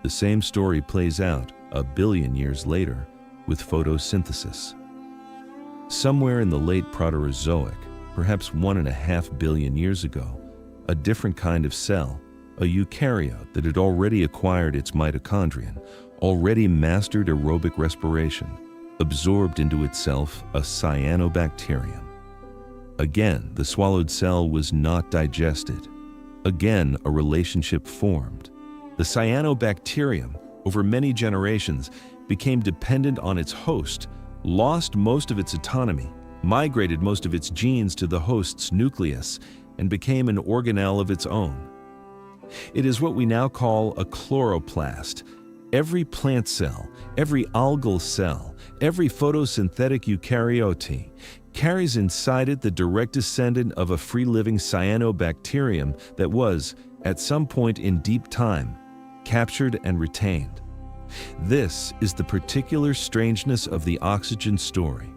The same story plays out 1 billion years later with photosynthesis. Somewhere in the late Proterozoic, perhaps 1.5 billion years ago, a different kind of cell, a eukaryote that had already acquired its mitochondrion, already mastered aerobic respiration, absorbed into itself a cyanobacterium. Again, the swallowed cell was not digested. Again, a relationship formed. The cyanobacterium, over many generations, became dependent on its host, lost most of its autonomy, migrated most of its genes to the host's nucleus, and became an organelle of its own. It is what we now call a chloroplast. Every plant cell, every algal cell, every photosynthetic eukaryote carries inside it the direct descendant of a free-living cyanobacterium that was, at some point in deep time, captured and retained. This is the particular strangeness of the oxygen story.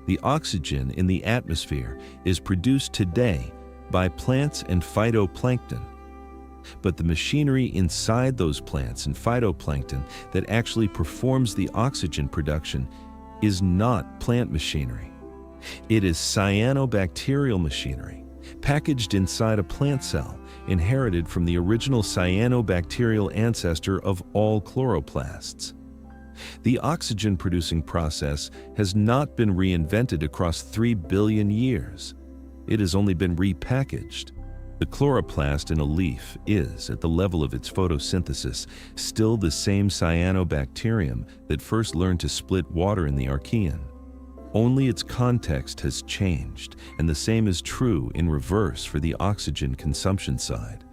The oxygen in the atmosphere is produced today by plants and phytoplankton. But the machinery inside those plants and phytoplankton that actually performs the oxygen production is not plant machinery. It is cyanobacterial machinery, packaged inside a plant cell, inherited from the original cyanobacterial ancestor of all chloroplasts. The oxygen-producing process has not been reinvented across 3 billion years. It has only been repackaged. The chloroplast in a leaf is, at the level of its photosynthesis, still the same cyanobacterium that first learned to split water in the Archean. Only its context has changed, and the same is true in reverse for the oxygen consumption side.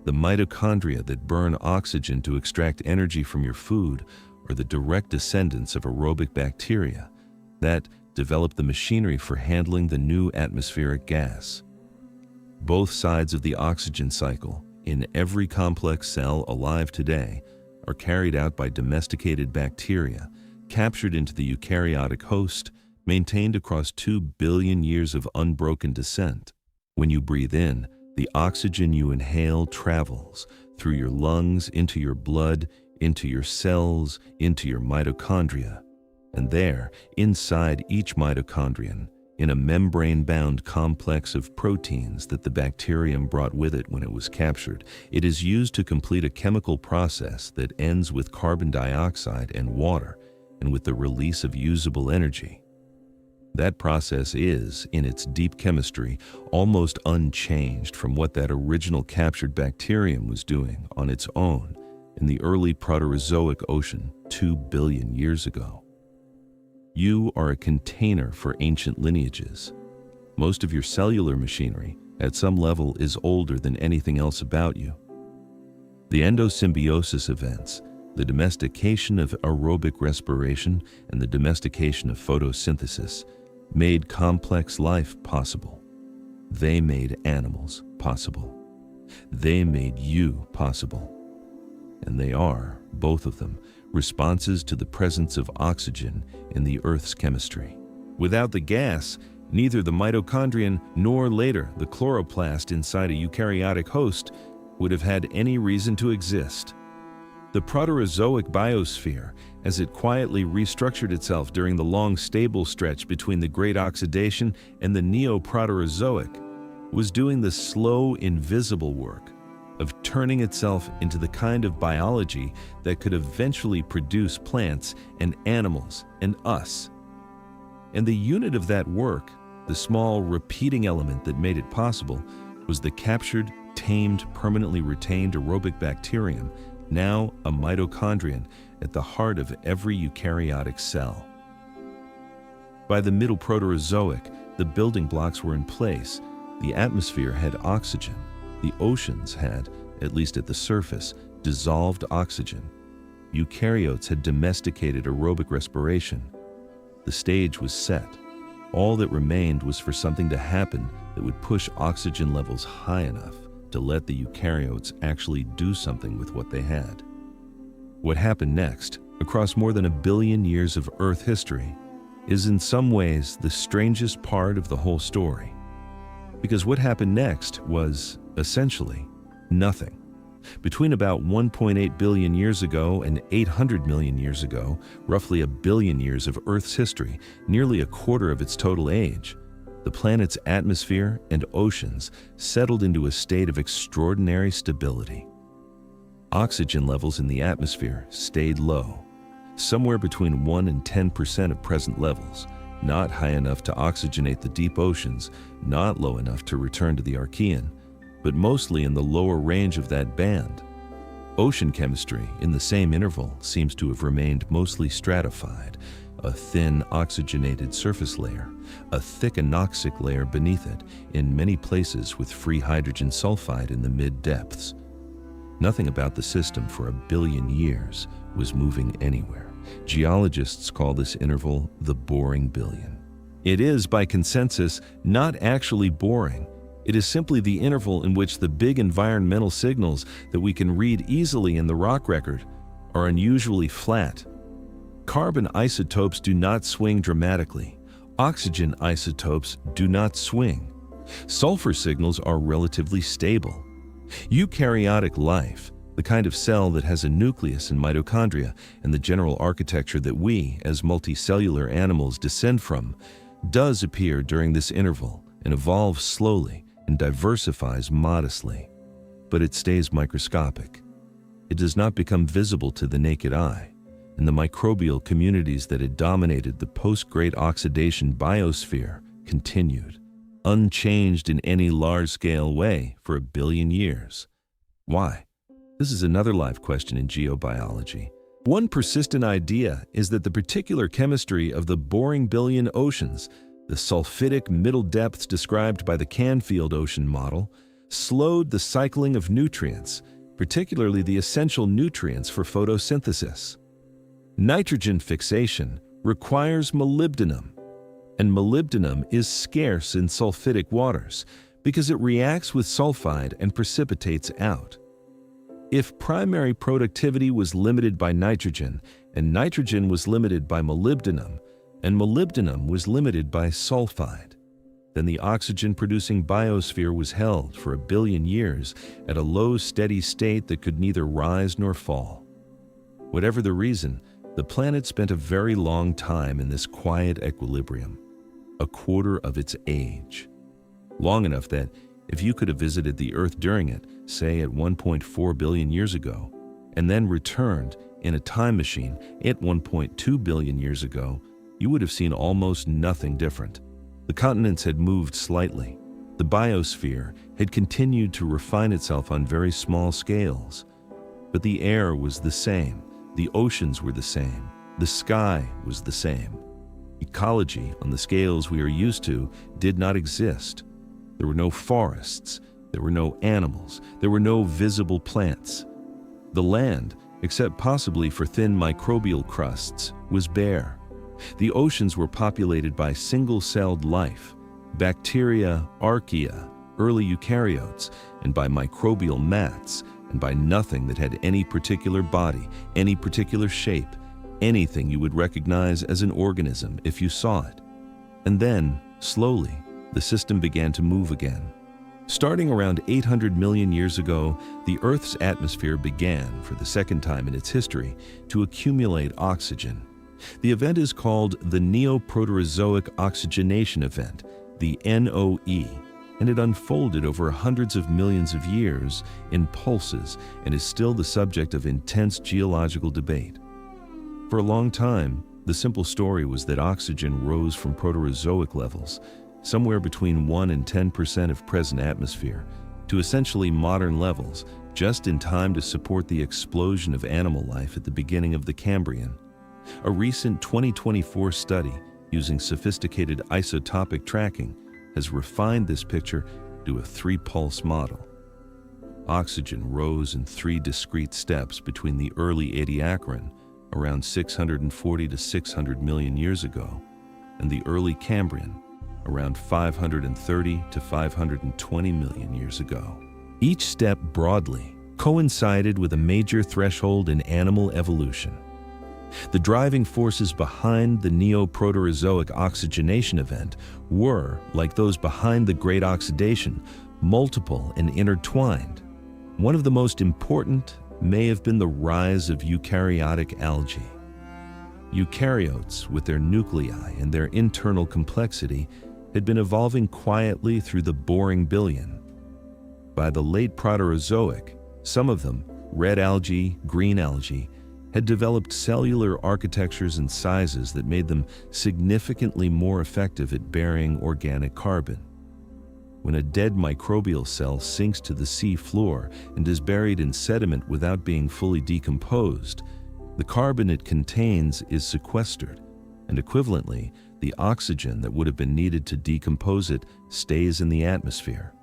The mitochondria that burn oxygen to extract energy from your food are the direct descendants of aerobic bacteria that develop the machinery for handling the new atmospheric gas. Both sides of the oxygen cycle, in every complex cell alive today, are carried out by domesticated bacteria, captured into the eukaryotic host, maintained across 2 billion years of unbroken descent. When you breathe in, the oxygen you inhale travels through your lungs, into your blood, into your cells, into your mitochondria. And there, inside each mitochondrion, in a membrane-bound complex of proteins that the bacterium brought with it when it was captured, it is used to complete a chemical process that ends with carbon dioxide and water, and with the release of usable energy. That process is, in its deep chemistry, almost unchanged from what that original captured bacterium was doing on its own in the early Proterozoic ocean 2 billion years ago. You are a container for ancient lineages. Most of your cellular machinery, at some level, is older than anything else about you. The endosymbiosis events, the domestication of aerobic respiration and the domestication of photosynthesis, made complex life possible. They made animals possible. They made you possible. And they are, both of them, responses to the presence of oxygen in the Earth's chemistry. Without the gas, neither the mitochondrion nor later the chloroplast inside a eukaryotic host would have had any reason to exist. The Proterozoic biosphere, as it quietly restructured itself during the long stable stretch between the Great Oxidation and the Neoproterozoic, was doing the slow, invisible work of turning itself into the kind of biology that could eventually produce plants and animals and us. And the unit of that work, the small repeating element that made it possible, was the captured, tamed, permanently retained aerobic bacterium, now a mitochondrion at the heart of every eukaryotic cell. By the Middle Proterozoic, the building blocks were in place. The atmosphere had oxygen. The oceans had, at least at the surface, dissolved oxygen. Eukaryotes had domesticated aerobic respiration. The stage was set. All that remained was for something to happen that would push oxygen levels high enough to let the eukaryotes actually do something with what they had. What happened next, across more than 1 billion years of Earth history, is in some ways the strangest part of the whole story. Because what happened next was, essentially, nothing. Between about 1.8 billion years ago and 800 million years ago, roughly 1 billion years of Earth's history, nearly a quarter of its total age, the planet's atmosphere and oceans settled into a state of extraordinary stability. Oxygen levels in the atmosphere stayed low, somewhere between 1 and 10% of present levels, not high enough to oxygenate the deep oceans, not low enough to return to the Archean, but mostly in the lower range of that band. Ocean chemistry in the same interval seems to have remained mostly stratified, a thin oxygenated surface layer, a thick anoxic layer beneath it, in many places with free hydrogen sulfide in the mid-depths. Nothing about the system for 1 billion years was moving anywhere. Geologists call this interval the boring billion. It is, by consensus, not actually boring. It is simply the interval in which the big environmental signals that we can read easily in the rock record are unusually flat. Carbon isotopes do not swing dramatically. Oxygen isotopes do not swing. Sulfur signals are relatively stable. Eukaryotic life, the kind of cell that has a nucleus and mitochondria and the general architecture that we, as multicellular animals, descend from, does appear during this interval and evolves slowly and diversifies modestly. But it stays microscopic. It does not become visible to the naked eye, and the microbial communities that had dominated the post-Great Oxidation biosphere continued, unchanged in any large-scale way for 1 billion years. Why? This is another live question in geobiology. One persistent idea is that the particular chemistry of the boring billion oceans, the sulfidic middle depths described by the Canfield Ocean model, slowed the cycling of nutrients, particularly the essential nutrients for photosynthesis. Nitrogen fixation requires molybdenum, and molybdenum is scarce in sulfidic waters because it reacts with sulfide and precipitates out. If primary productivity was limited by nitrogen, and nitrogen was limited by molybdenum, and molybdenum was limited by sulfide, then the oxygen-producing biosphere was held for 1 billion years at a low, steady state that could neither rise nor fall. Whatever the reason, the planet spent a very long time in this quiet equilibrium, a quarter of its age. Long enough that, if you could have visited the Earth during it, say at 1.4 billion years ago, and then returned in a time machine at 1.2 billion years ago, you would have seen almost nothing different. The continents had moved slightly. The biosphere had continued to refine itself on very small scales. But the air was the same, the oceans were the same, the sky was the same. Ecology, on the scales we are used to, did not exist. There were no forests, there were no animals, there were no visible plants. The land, except possibly for thin microbial crusts, was bare. The oceans were populated by single-celled life, bacteria, archaea, early eukaryotes, and by microbial mats, and by nothing that had any particular body, any particular shape, anything you would recognize as an organism if you saw it. And then, slowly, the system began to move again. Starting around 800 million years ago, the Earth's atmosphere began, for the second time in its history, to accumulate oxygen. The event is called the Neoproterozoic Oxygenation Event, the NOE, and it unfolded over hundreds of millions of years in pulses and is still the subject of intense geological debate. For a long time, the simple story was that oxygen rose from Proterozoic levels, somewhere between 1 and 10% of present atmosphere, to essentially modern levels, just in time to support the explosion of animal life at the beginning of the Cambrian. A recent 2024 study using sophisticated isotopic tracking has refined this picture to a 3-pulse model. Oxygen rose in 3 discrete steps between the early Ediacaran, around 640 to 600 million years ago, and the early Cambrian, around 530 to 520 million years ago. Each step broadly coincided with a major threshold in animal evolution. The driving forces behind the Neoproterozoic oxygenation event were, like those behind the Great Oxidation, multiple and intertwined. One of the most important may have been the rise of eukaryotic algae. Eukaryotes, with their nuclei and their internal complexity, had been evolving quietly through the boring billion. By the late Proterozoic, some of them, red algae, green algae, had developed cellular architectures and sizes that made them significantly more effective at bearing organic carbon. When a dead microbial cell sinks to the sea floor and is buried in sediment without being fully decomposed, the carbon it contains is sequestered, and equivalently, the oxygen that would have been needed to decompose it stays in the atmosphere.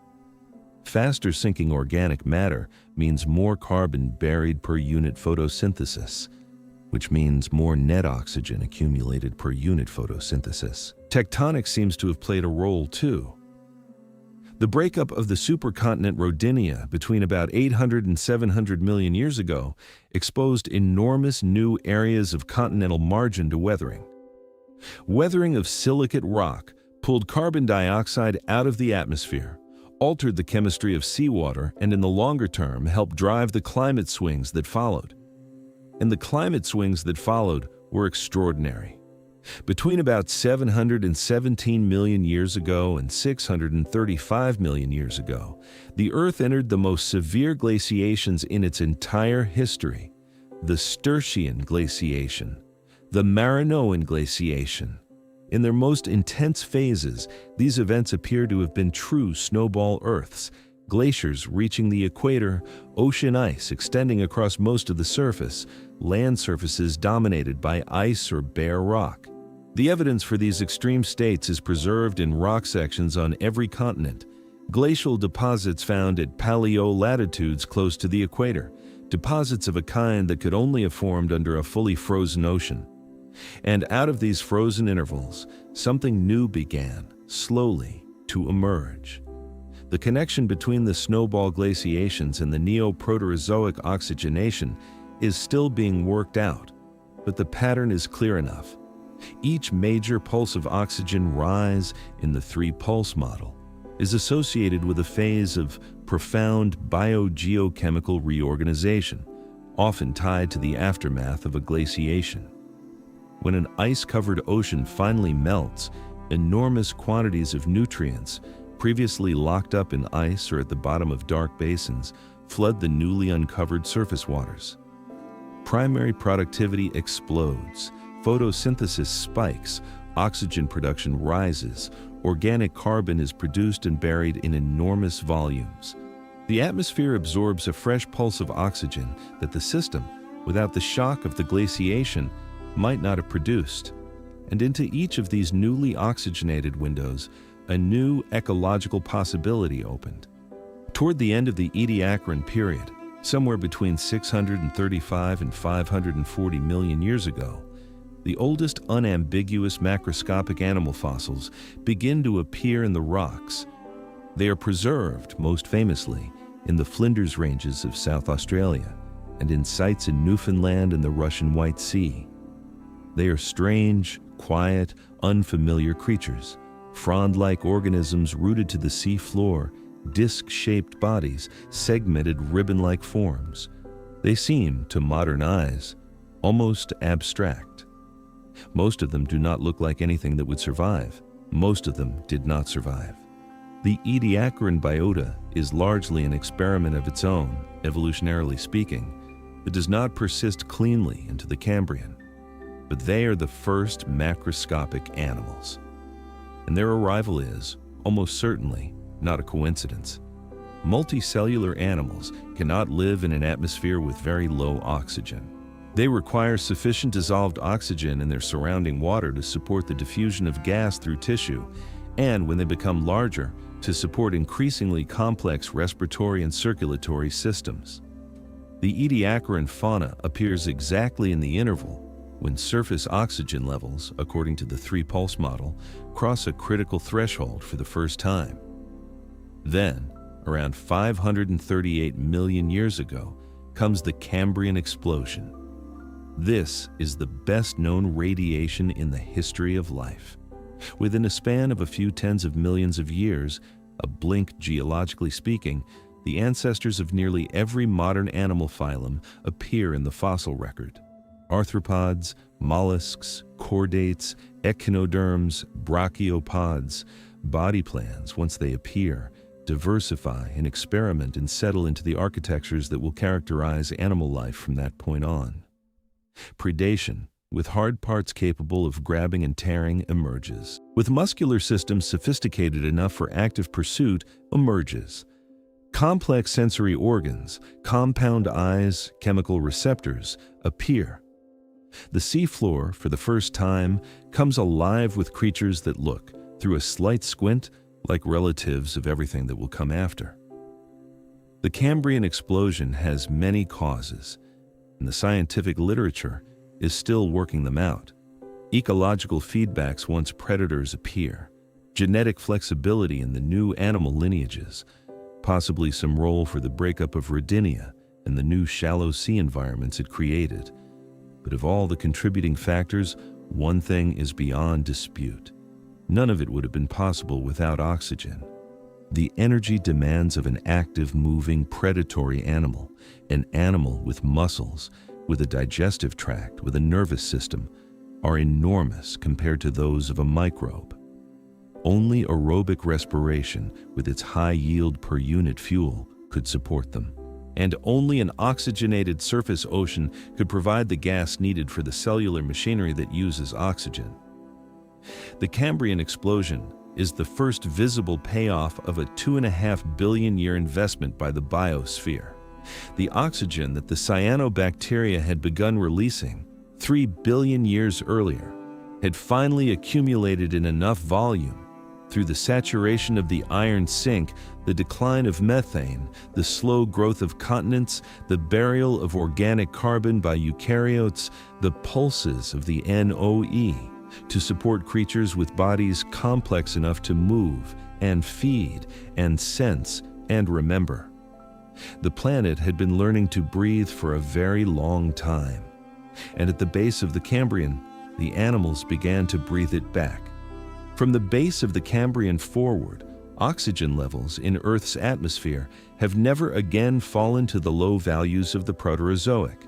Faster sinking organic matter means more carbon buried per unit photosynthesis, which means more net oxygen accumulated per unit photosynthesis. Tectonics seems to have played a role too. The breakup of the supercontinent Rodinia between about 800 and 700 million years ago exposed enormous new areas of continental margin to weathering. Weathering of silicate rock pulled carbon dioxide out of the atmosphere, altered the chemistry of seawater, and in the longer term helped drive the climate swings that followed. And the climate swings that followed were extraordinary. Between about 717 million years ago and 635 million years ago, the Earth entered the most severe glaciations in its entire history: the Sturtian glaciation, the Marinoan glaciation. In their most intense phases, these events appear to have been true snowball Earths, glaciers reaching the equator, ocean ice extending across most of the surface, land surfaces dominated by ice or bare rock. The evidence for these extreme states is preserved in rock sections on every continent. Glacial deposits found at paleo-latitudes close to the equator, deposits of a kind that could only have formed under a fully frozen ocean. And out of these frozen intervals, something new began, slowly, to emerge. The connection between the snowball glaciations and the Neoproterozoic oxygenation is still being worked out, but the pattern is clear enough. Each major pulse of oxygen rise in the 3-pulse model is associated with a phase of profound biogeochemical reorganization, often tied to the aftermath of a glaciation. When an ice-covered ocean finally melts, enormous quantities of nutrients, previously locked up in ice or at the bottom of dark basins, flood the newly uncovered surface waters. Primary productivity explodes, photosynthesis spikes, oxygen production rises, organic carbon is produced and buried in enormous volumes. The atmosphere absorbs a fresh pulse of oxygen that the system, without the shock of the glaciation, might not have produced. And into each of these newly oxygenated windows, a new ecological possibility opened. Toward the end of the Ediacaran period, somewhere between 635 and 540 million years ago, the oldest unambiguous macroscopic animal fossils begin to appear in the rocks. They are preserved, most famously, in the Flinders Ranges of South Australia and in sites in Newfoundland and the Russian White Sea. They are strange, quiet, unfamiliar creatures, frond-like organisms rooted to the sea floor, disc-shaped bodies, segmented ribbon-like forms. They seem, to modern eyes, almost abstract. Most of them do not look like anything that would survive. Most of them did not survive. The Ediacaran biota is largely an experiment of its own, evolutionarily speaking, that does not persist cleanly into the Cambrian. But they are the first macroscopic animals. and their arrival is, almost certainly, not a coincidence. Multicellular animals cannot live in an atmosphere with very low oxygen. They require sufficient dissolved oxygen in their surrounding water to support the diffusion of gas through tissue, and when they become larger, to support increasingly complex respiratory and circulatory systems. The Ediacaran fauna appears exactly in the interval when surface oxygen levels, according to the 3-pulse model, cross a critical threshold for the first time. Then, around 538 million years ago, comes the Cambrian Explosion. This is the best-known radiation in the history of life. Within a span of a few tens of millions of years, a blink geologically speaking, the ancestors of nearly every modern animal phylum appear in the fossil record. Arthropods, mollusks, chordates, echinoderms, brachiopods, body plans, once they appear, diversify and experiment and settle into the architectures that will characterize animal life from that point on. Predation, with hard parts capable of grabbing and tearing, emerges. With muscular systems sophisticated enough for active pursuit, emerges. Complex sensory organs, compound eyes, chemical receptors, appear. The seafloor, for the first time, comes alive with creatures that look, through a slight squint, like relatives of everything that will come after. The Cambrian explosion has many causes, and the scientific literature is still working them out. Ecological feedbacks once predators appear, genetic flexibility in the new animal lineages, possibly some role for the breakup of Rodinia and the new shallow sea environments it created. But of all the contributing factors, one thing is beyond dispute. None of it would have been possible without oxygen. The energy demands of an active, moving, predatory animal, an animal with muscles, with a digestive tract, with a nervous system, are enormous compared to those of a microbe. Only aerobic respiration, with its high yield per unit fuel, could support them. And only an oxygenated surface ocean could provide the gas needed for the cellular machinery that uses oxygen. The Cambrian explosion is the first visible payoff of a 2.5 billion year investment by the biosphere. The oxygen that the cyanobacteria had begun releasing 3 billion years earlier had finally accumulated in enough volume through the saturation of the iron sink, the decline of methane, the slow growth of continents, the burial of organic carbon by eukaryotes, the pulses of the NOE, to support creatures with bodies complex enough to move and feed and sense and remember. The planet had been learning to breathe for a very long time, and at the base of the Cambrian, the animals began to breathe it back. From the base of the Cambrian forward, oxygen levels in Earth's atmosphere have never again fallen to the low values of the Proterozoic.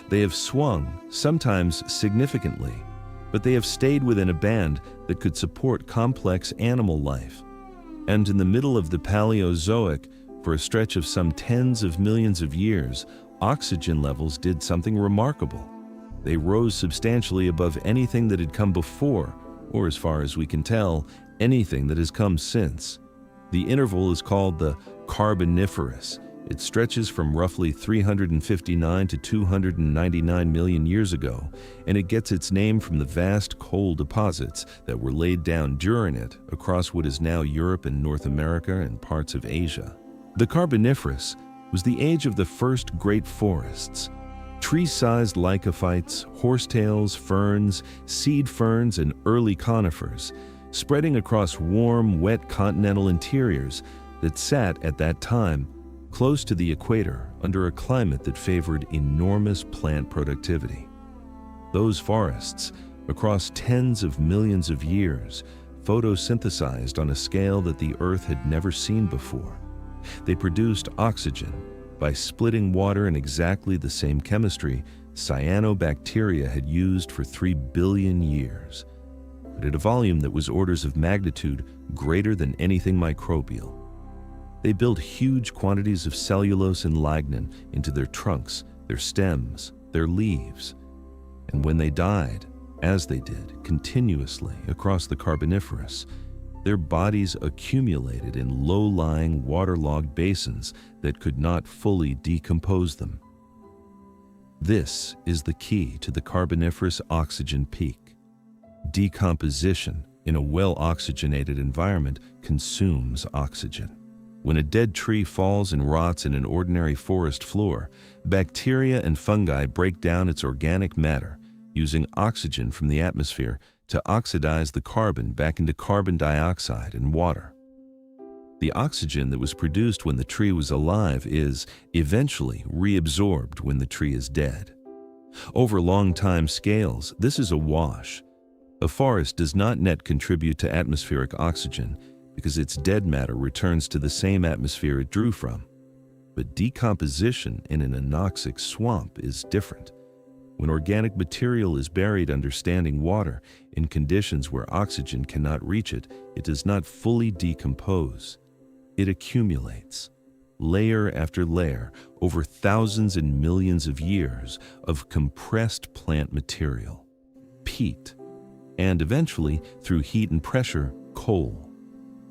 They have swung, sometimes significantly, but they have stayed within a band that could support complex animal life. And in the middle of the Paleozoic, for a stretch of some tens of millions of years, oxygen levels did something remarkable. They rose substantially above anything that had come before, or as far as we can tell, anything that has come since. The interval is called the Carboniferous. It stretches from roughly 359 to 299 million years ago, and it gets its name from the vast coal deposits that were laid down during it across what is now Europe and North America and parts of Asia. The Carboniferous was the age of the first great forests. Tree-sized lycophytes, horsetails, ferns, seed ferns, and early conifers, spreading across warm, wet continental interiors that sat at that time close to the equator under a climate that favored enormous plant productivity. Those forests, across tens of millions of years, photosynthesized on a scale that the Earth had never seen before. They produced oxygen by splitting water in exactly the same chemistry cyanobacteria had used for 3 billion years, but at a volume that was orders of magnitude greater than anything microbial. They built huge quantities of cellulose and lignin into their trunks, their stems, their leaves, and when they died, as they did continuously across the Carboniferous, Their bodies accumulated in low-lying, waterlogged basins that could not fully decompose them. This is the key to the Carboniferous oxygen peak. Decomposition in a well-oxygenated environment consumes oxygen. When a dead tree falls and rots in an ordinary forest floor, bacteria and fungi break down its organic matter, using oxygen from the atmosphere to oxidize the carbon back into carbon dioxide and water. The oxygen that was produced when the tree was alive is eventually reabsorbed when the tree is dead. Over long time scales, this is a wash. A forest does not net contribute to atmospheric oxygen because its dead matter returns to the same atmosphere it drew from. But decomposition in an anoxic swamp is different. When organic material is buried under standing water in conditions where oxygen cannot reach it, it does not fully decompose. It accumulates, layer after layer, over thousands and millions of years of compressed plant material, peat, and eventually, through heat and pressure, coal.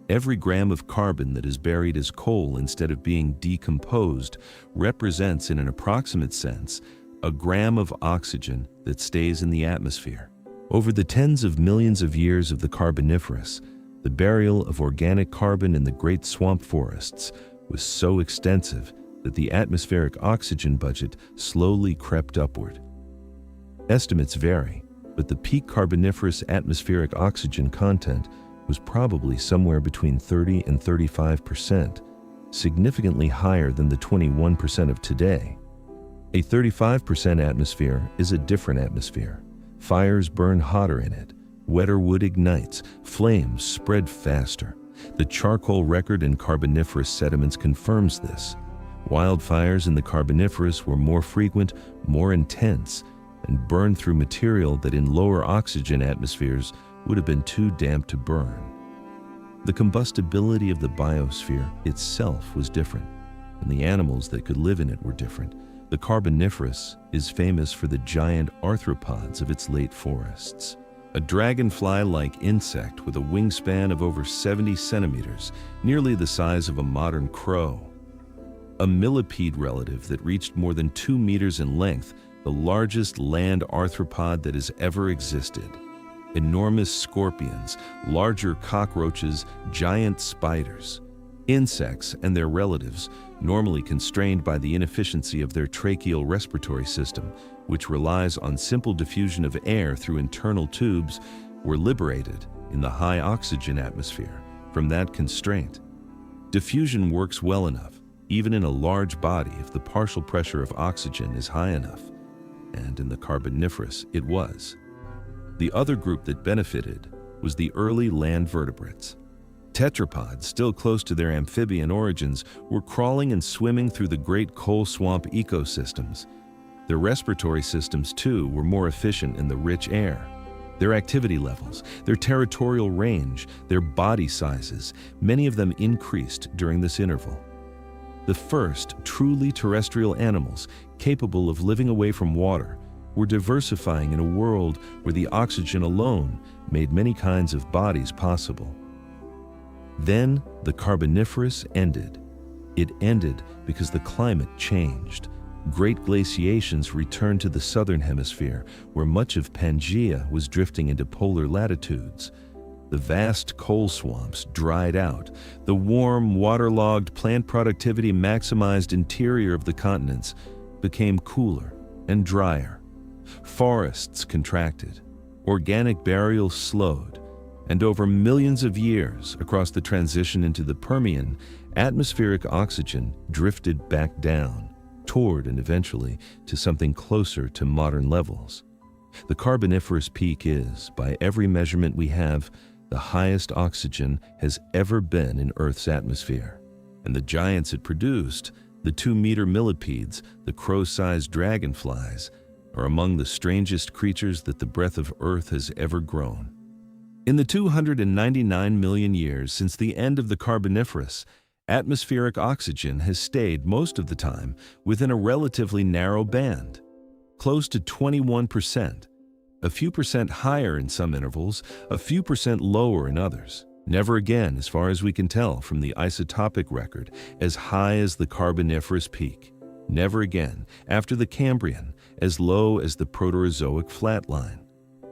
Every gram of carbon that is buried as coal instead of being decomposed represents, in an approximate sense, a gram of oxygen that stays in the atmosphere. Over the tens of millions of years of the Carboniferous, the burial of organic carbon in the great swamp forests was so extensive that the atmospheric oxygen budget slowly crept upward. Estimates vary, but the peak Carboniferous atmospheric oxygen content was probably somewhere between 30 and 35%, significantly higher than the 21% of today. A 35% atmosphere is a different atmosphere. Fires burn hotter in it. Wetter wood ignites. Flames spread faster. The charcoal record in Carboniferous sediments confirms this. Wildfires in the Carboniferous were more frequent, more intense, and burned through material that in lower oxygen atmospheres would have been too damp to burn. The combustibility of the biosphere itself was different, and the animals that could live in it were different. The Carboniferous is famous for the giant arthropods of its late forests. A dragonfly-like insect with a wingspan of over 70 centimeters, nearly the size of a modern crow. A millipede relative that reached more than 2 meters in length, the largest land arthropod that has ever existed. Enormous scorpions, larger cockroaches, giant spiders. Insects and their relatives, normally constrained by the inefficiency of their tracheal respiratory system, which relies on simple diffusion of air through internal tubes, were liberated in the high oxygen atmosphere from that constraint. Diffusion works well enough, even in a large body, if the partial pressure of oxygen is high enough, and in the Carboniferous it was. The other group that benefited was the early land vertebrates. Tetrapods, still close to their amphibian origins, were crawling and swimming through the great coal swamp ecosystems. Their respiratory systems, too, were more efficient in the rich air. Their activity levels, their territorial range, their body sizes, many of them increased during this interval. The first truly terrestrial animals, capable of living away from water, were diversifying in a world where the oxygen alone made many kinds of bodies possible. Then the Carboniferous ended. It ended because the climate changed. Great glaciations returned to the southern hemisphere, where much of Pangaea was drifting into polar latitudes. The vast coal swamps dried out. The warm, waterlogged, plant productivity maximized interior of the continents became cooler and drier. Forests contracted. Organic burial slowed. And over millions of years, across the transition into the Permian, atmospheric oxygen drifted back down, toward and eventually to something closer to modern levels. The Carboniferous Peak is, by every measurement we have, the highest oxygen has ever been in Earth's atmosphere. And the giants it produced, the 2-meter millipedes, the crow-sized dragonflies, are among the strangest creatures that the breath of Earth has ever grown. In the 299 million years since the end of the Carboniferous, atmospheric oxygen has stayed most of the time within a relatively narrow band, close to 21%, a few percent higher in some intervals, a few percent lower in others. Never again, as far as we can tell from the isotopic record, as high as the Carboniferous Peak. Never again, after the Cambrian, as low as the Proterozoic flatline.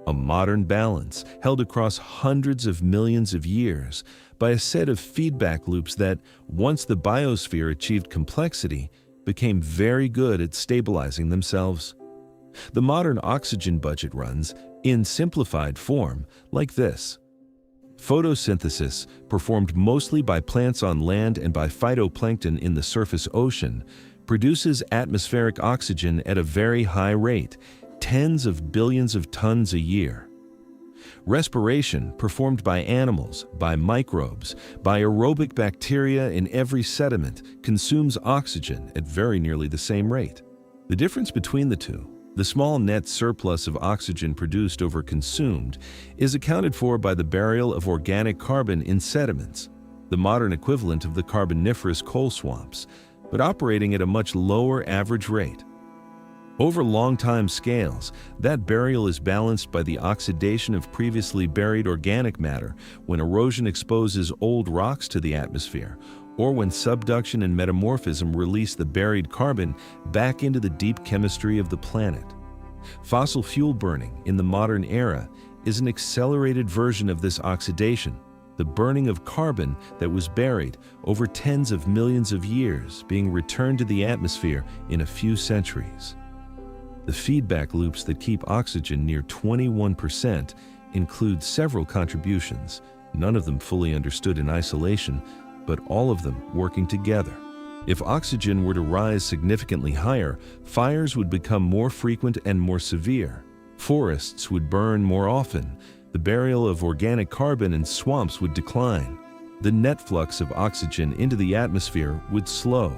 A modern balance held across hundreds of millions of years by a set of feedback loops that, once the biosphere achieved complexity, became very good at stabilizing themselves. The modern oxygen budget runs, in simplified form, like this. Photosynthesis, performed mostly by plants on land and by phytoplankton in the surface ocean, produces atmospheric oxygen at a very high rate, tens of billions of tons a year. Respiration, performed by animals, by microbes, by aerobic bacteria in every sediment, consumes oxygen at very nearly the same rate. The difference between the two, the small net surplus of oxygen produced over consumed, is accounted for by the burial of organic carbon in sediments, the modern equivalent of the Carboniferous coal swamps, but operating at a much lower average rate. Over long time scales, that burial is balanced by the oxidation of previously buried organic matter when erosion exposes old rocks to the atmosphere, or when subduction and metamorphism release the buried carbon back into the deep chemistry of the planet. Fossil fuel burning in the modern era is an accelerated version of this oxidation, the burning of carbon that was buried over tens of millions of years being returned to the atmosphere in a few centuries. The feedback loops that keep oxygen near 21% include several contributions, none of them fully understood in isolation, but all of them working together. If oxygen were to rise significantly higher, fires would become more frequent and more severe. Forests would burn more often. The burial of organic carbon in swamps would decline. The net flux of oxygen into the atmosphere would slow.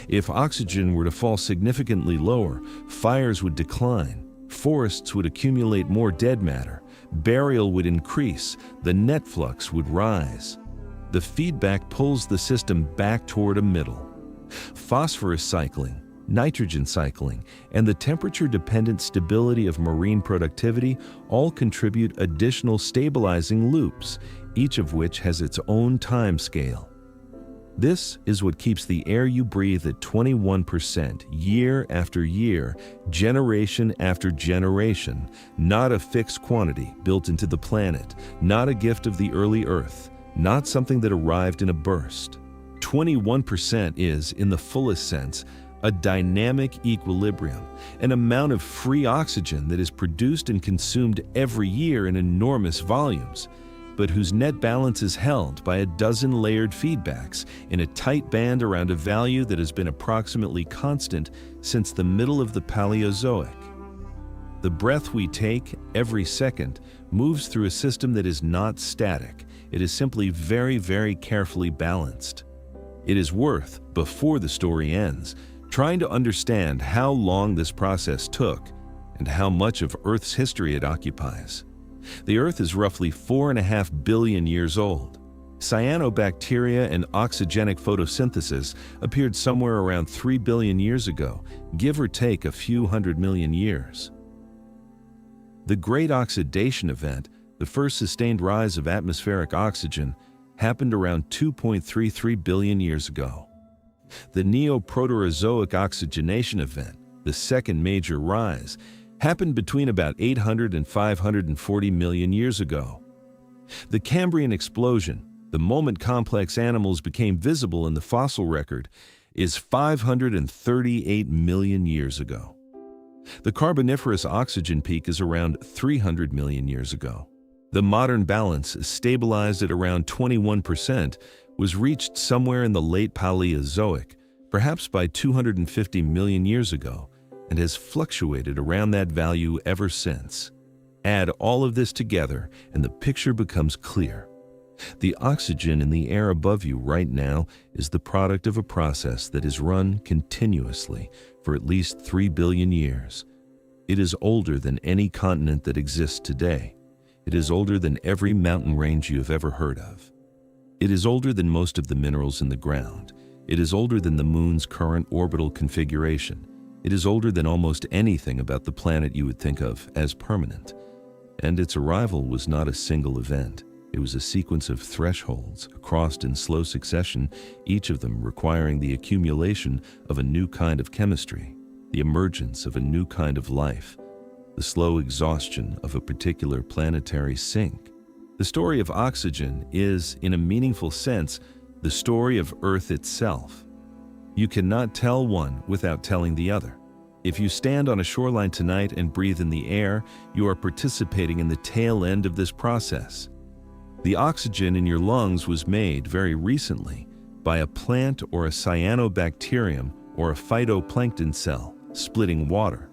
If oxygen were to fall significantly lower, fires would decline. Forests would accumulate more dead matter. Burial would increase. The net flux would rise. The feedback pulls the system back toward a middle. Phosphorus cycling, nitrogen cycling, and the temperature-dependent stability of marine productivity all contribute additional stabilizing loops, each of which has its own time scale. This is what keeps the air you breathe at 21% year after year, generation after generation, not a fixed quantity built into the planet, not a gift of the early Earth, not something that arrived in a burst. 21% is, in the fullest sense, a dynamic equilibrium, an amount of free oxygen that is produced and consumed every year in enormous volumes, but whose net balance is held by a dozen layered feedbacks in a tight band around a value that has been approximately constant since the middle of the Paleozoic. The breath we take every second moves through a system that is not static. It is simply very, very carefully balanced. It is worth, before the story ends, trying to understand how long this process took and how much of Earth's history it occupies. The Earth is roughly 4.5 billion years old. Cyanobacteria and oxygenic photosynthesis appeared somewhere around 3 billion years ago, give or take a few 100 million years. The Great Oxidation Event, the first sustained rise of atmospheric oxygen, happened around 2.33 billion years ago. The Neoproterozoic oxygenation event, the second major rise, happened between about 800 and 540 million years ago. The Cambrian Explosion, the moment complex animals became visible in the fossil record, is 538 million years ago. The Carboniferous oxygen peak is around 300 million years ago. The modern balance, stabilized at around 21%, was reached somewhere in the late Paleozoic, perhaps by 250 million years ago, and has fluctuated around that value ever since. Add all of this together and the picture becomes clear. The oxygen in the air above you right now is the product of a process that is run continuously for at least 3 billion years. It is older than any continent that exists today. It is older than every mountain range you have ever heard of. It is older than most of the minerals in the ground. It is older than the moon's current orbital configuration. It is older than almost anything about the planet you would think of as permanent. And its arrival was not a single event. It was a sequence of thresholds crossed in slow succession, each of them requiring the accumulation of a new kind of chemistry, the emergence of a new kind of life, the slow exhaustion of a particular planetary sink. The story of oxygen is, in a meaningful sense, the story of Earth itself. You cannot tell one without telling the other. If you stand on a shoreline tonight and breathe in the air, you are participating in the tail end of this process. The oxygen in your lungs was made very recently by a plant or a cyanobacterium or a phytoplankton cell splitting water.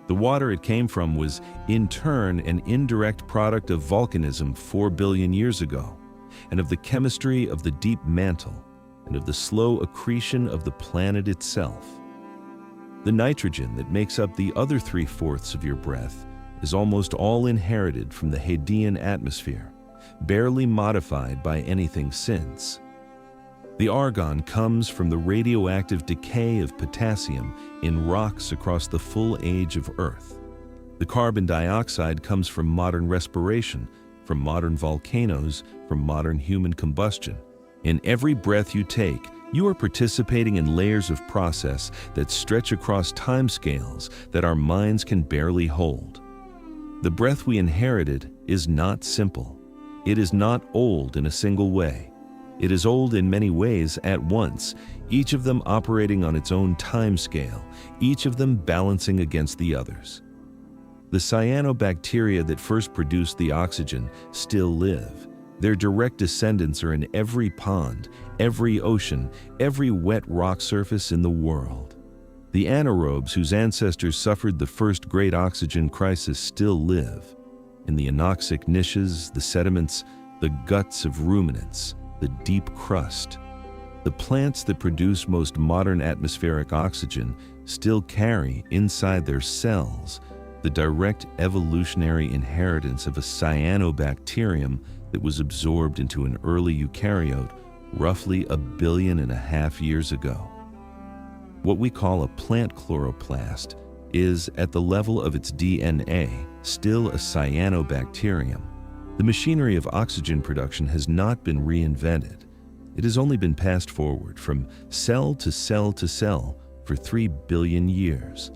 The water it came from was, in turn, an indirect product of volcanism 4 billion years ago, and of the chemistry of the deep mantle, and of the slow accretion of the planet itself. The nitrogen that makes up the other 3/4 of your breath is almost all inherited from the Hadean atmosphere, barely modified by anything since. The argon comes from the radioactive decay of potassium in rocks across the full age of Earth. The carbon dioxide comes from modern respiration, from modern volcanoes, from modern human combustion. In every breath you take, you are participating in layers of process that stretch across timescales that our minds can barely hold. The breath we inherited is not simple. It is not old in a single way. It is old in many ways at once, each of them operating on its own timescale, each of them balancing against the others. The cyanobacteria that first produced the oxygen still live. Their direct descendants are in every pond, every ocean, every wet rock surface in the world. The anaerobes whose ancestors suffered the first great oxygen crisis still live. In the anoxic niches, the sediments, the guts of ruminants, the deep crust. The plants that produce most modern atmospheric oxygen still carry inside their cells the direct evolutionary inheritance of a cyanobacterium that was absorbed into an early eukaryote roughly 1.5 billion years ago. What we call a plant chloroplast is, at the level of its DNA, still a cyanobacterium. The machinery of oxygen production has not been reinvented. It has only been passed forward from cell to cell to cell for 3 billion years.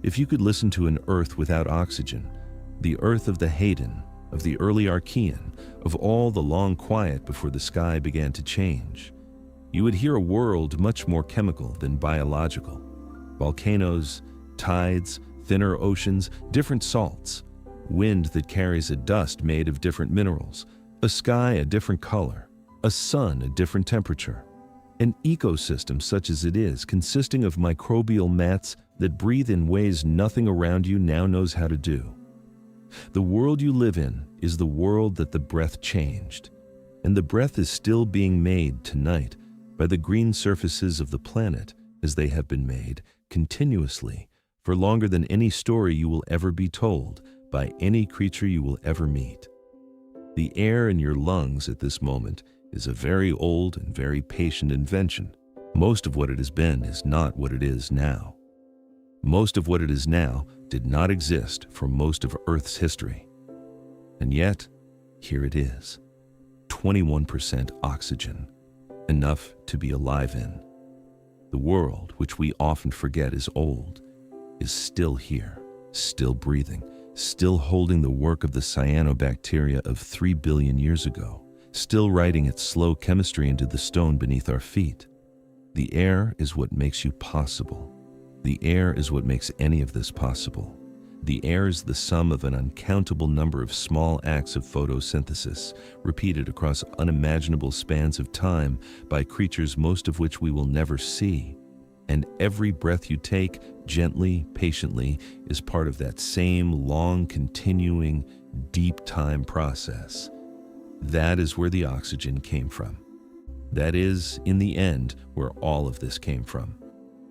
If you could listen to an Earth without oxygen, the Earth of the Hadean, of the early Archean, of all the long quiet before the sky began to change, you would hear a world much more chemical than biological. Volcanoes, tides, thinner oceans, different salts, wind that carries a dust made of different minerals, a sky a different color, a sun a different temperature, an ecosystem such as it is, consisting of microbial mats that breathe in ways nothing around you now knows how to do. The world you live in is the world that the breath changed, and the breath is still being made tonight by the green surfaces of the planet as they have been made continuously for longer than any story you will ever be told by any creature you will ever meet. The air in your lungs at this moment is a very old and very patient invention. Most of what it has been is not what it is now. Most of what it is now did not exist for most of Earth's history. And yet, here it is. 21% oxygen, enough to be alive in. The world, which we often forget is old, is still here, still breathing, still holding the work of the cyanobacteria of 3 billion years ago, still writing its slow chemistry into the stone beneath our feet. The air is what makes you possible. The air is what makes any of this possible. The air is the sum of an uncountable number of small acts of photosynthesis, repeated across unimaginable spans of time by creatures most of which we will never see. And every breath you take, gently, patiently, is part of that same long, continuing, deep time process. That is where the oxygen came from. That is, in the end, where all of this came from.